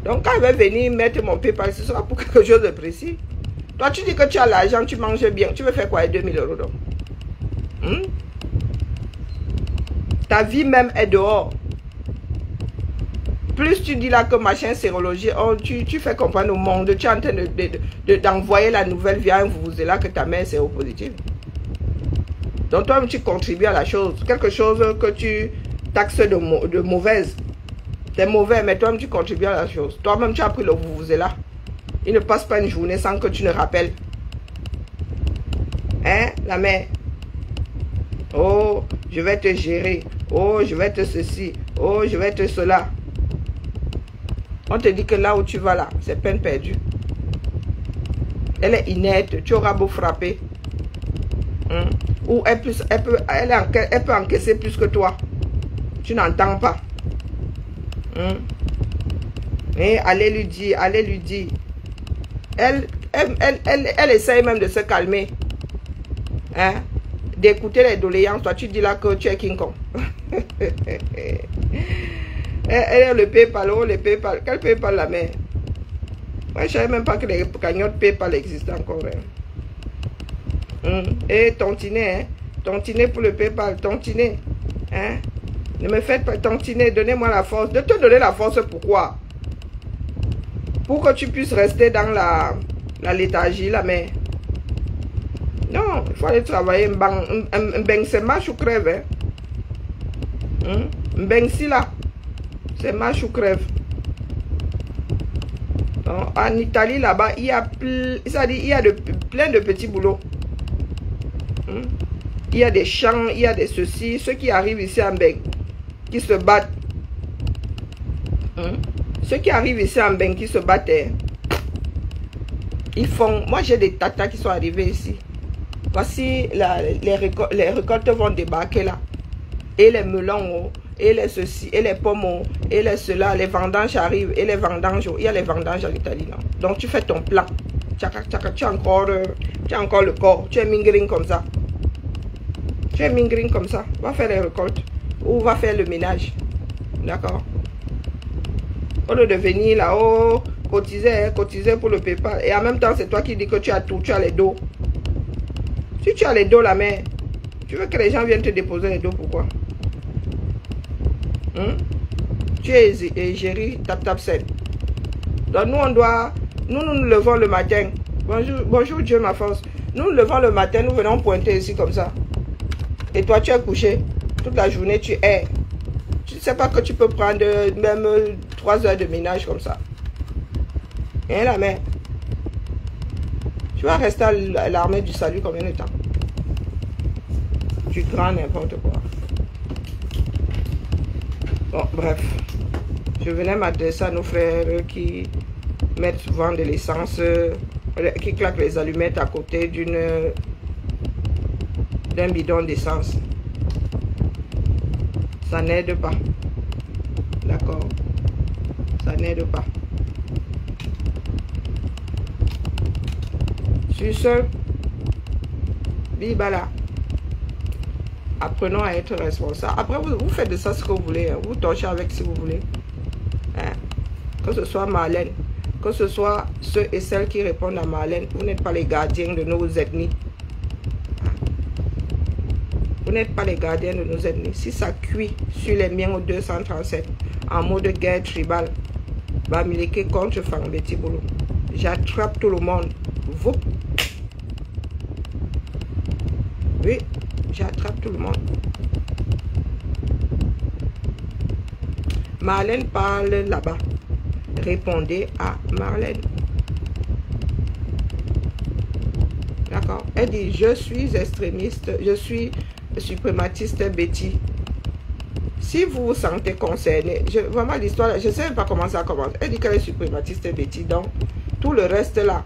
Donc quand elle va venir mettre mon PayPal, ce sera pour quelque chose de précis. Toi, tu dis que tu as l'argent, tu manges bien. Tu veux faire quoi avec 2 000 euros donc? Ta vie même est dehors. Plus tu dis là que machin sérologie, oh, tu fais comprendre au monde, tu es en train d'envoyer la nouvelle via un là que ta mère c'est au positif. Donc toi tu contribues à la chose, quelque chose que tu taxes de mauvaise. C'est mauvais, mais toi-même tu contribues à la chose. Toi-même tu as pris le là. Il ne passe pas une journée sans que tu ne rappelles. Hein, la mère? Oh, je vais te gérer. Oh, je vais te ceci. Oh, je vais te cela. On te dit que là où tu vas là, c'est peine perdue. Elle est inerte. Tu auras beau frapper. Ou elle peut encaisser plus que toi. Tu n'entends pas. Et allez lui dire, allez lui dire. Elle essaye même de se calmer. Hein? D'écouter les doléances. Toi, tu dis là que tu es King Kong. Elle est le PayPal, oh, le PayPal. Quel PayPal la mère? Moi, je ne savais même pas que les cagnottes PayPal existent encore. Hein? Et tontiner, hein? Tontiner pour le PayPal, tontiner. Hein? Ne me faites pas tontiner, donnez-moi la force. De te donner la force, pourquoi? Pour que tu puisses rester dans la léthargie, la mère. Non, il faut aller travailler. Mbeng, c'est marche ou crève. Hein? Mbeng, si là, c'est marche ou crève. En Italie, là-bas, il y a plein de petits boulots. Hein? Il y a des champs, il y a des ceci. Ceux qui arrivent ici en Mbeng, qui se battent. Hein? Ceux qui arrivent ici en Mbeng, qui se battent, ils font... Moi, j'ai des tatas qui sont arrivés ici. Voici, les récoltes vont débarquer là. Et les melons, et les ceci, et les pommes, et les cela, les vendanges arrivent, et les vendanges, il y a les vendanges en Italie, non? Donc, tu fais ton plan. Tu as encore le corps. Tu es mingring comme ça. Tu es mingring comme ça. Va faire les récoltes. Ou va faire le ménage. D'accord? Au lieu de venir là-haut, cotiser pour le PayPal. Et en même temps, c'est toi qui dis que tu as tout. Tu as les dos. Si tu as les dos, la mère, tu veux que les gens viennent te déposer les dos, pourquoi? Tu es égérie, tap scène. Donc nous nous levons le matin. Bonjour Dieu ma force. Nous nous levons le matin, nous venons pointer ici comme ça. Et toi tu es couché. Toute la journée tu es. Tu ne sais pas que tu peux prendre même 3 heures de ménage comme ça. Hein la mère? Tu vas rester à l'armée du salut combien de temps? Du grand n'importe quoi. Bon, bref. Je venais m'adresser à nos frères qui mettent souvent de l'essence, qui claquent les allumettes à côté d'un bidon d'essence. Ça n'aide pas. D'accord? Ça n'aide pas. Sur ce, bibala. Apprenons à être responsables. Après, vous faites de ça ce que vous voulez. Hein. Vous torchez avec si vous voulez. Hein. Que ce soit Marlène, que ce soit ceux et celles qui répondent à Marlène, vous n'êtes pas les gardiens de nos ethnies. Vous n'êtes pas les gardiens de nos ethnies. Si ça cuit sur les miens au 237, en mode guerre tribale, va miliquer contre Fambeti Boulou. J'attrape tout le monde. Vous. Oui, j'attrape tout le monde. Marlène parle là-bas. Répondez à Marlène. D'accord? Elle dit, je suis extrémiste, je suis suprématiste Betty. Si vous vous sentez concerné, vraiment l'histoire, je ne sais pas comment ça commence. Elle dit qu'elle est suprématiste Betty, donc tout le reste là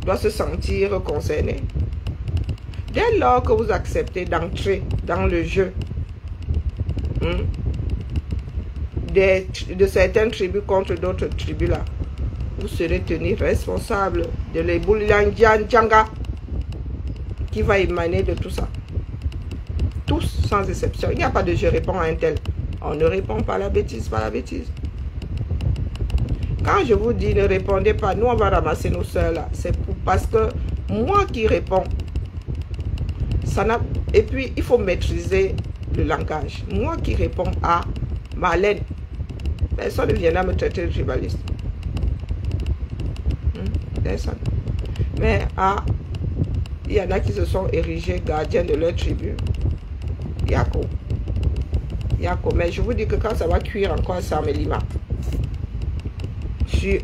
doit se sentir concerné. Dès lors que vous acceptez d'entrer dans le jeu de certaines tribus contre d'autres tribus là, vous serez tenu responsable de l'Eboulanganga qui va émaner de tout ça. Tous sans exception. Il n'y a pas de je réponds à un tel. On ne répond pas à la bêtise, pas à la bêtise. Quand je vous dis ne répondez pas, nous on va ramasser nos soeurs là. C'est parce que moi qui réponds, et puis il faut maîtriser le langage. Moi qui réponds à Marlène, personne ne viendra me traiter de tribaliste. Personne. Mais il y en a qui se sont érigés gardiens de leur tribu. Yako. Mais je vous dis que quand ça va cuire encore ça me lima. Sur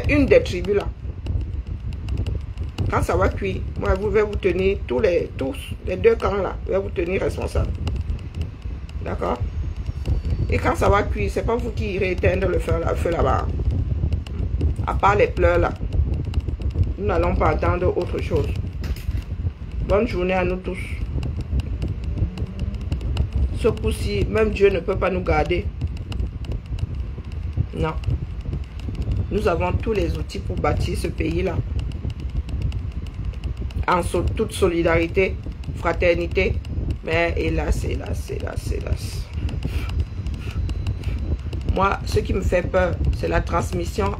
une des tribus là. Quand ça va cuire, moi je vais vous tenir tous les deux camps là, je vais vous tenir responsable. D'accord? Et quand ça va cuire, c'est pas vous qui irez éteindre le feu là-bas. À part les pleurs là. Nous n'allons pas attendre autre chose. Bonne journée à nous tous. Ce coup-ci, même Dieu ne peut pas nous garder. Non. Nous avons tous les outils pour bâtir ce pays-là. En toute solidarité, fraternité. Mais hélas, hélas, hélas, hélas. Moi, ce qui me fait peur, c'est la transmission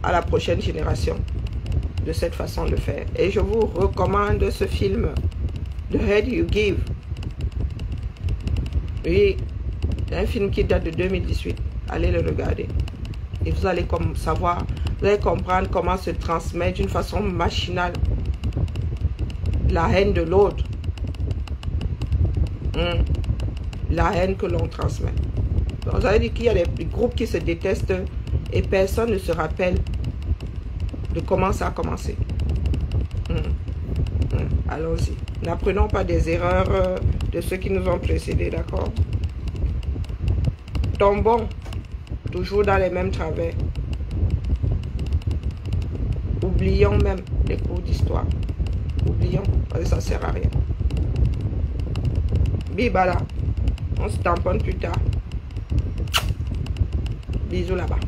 à la prochaine génération de cette façon de faire. Et je vous recommande ce film, The Head You Give. Oui, un film qui date de 2018. Allez le regarder. Et vous allez savoir, vous allez comprendre comment se transmet d'une façon machinale la haine de l'autre. La haine que l'on transmet. Donc, vous allez dire qu'il y a des groupes qui se détestent et personne ne se rappelle de comment ça a commencé. Allons-y. N'apprenons pas des erreurs de ceux qui nous ont précédés, d'accord? Tombons toujours dans les mêmes travers. Oublions même les cours d'histoire. Oublions, parce que ça ne sert à rien. Bibala, on se tamponne plus tard. Bisous là-bas.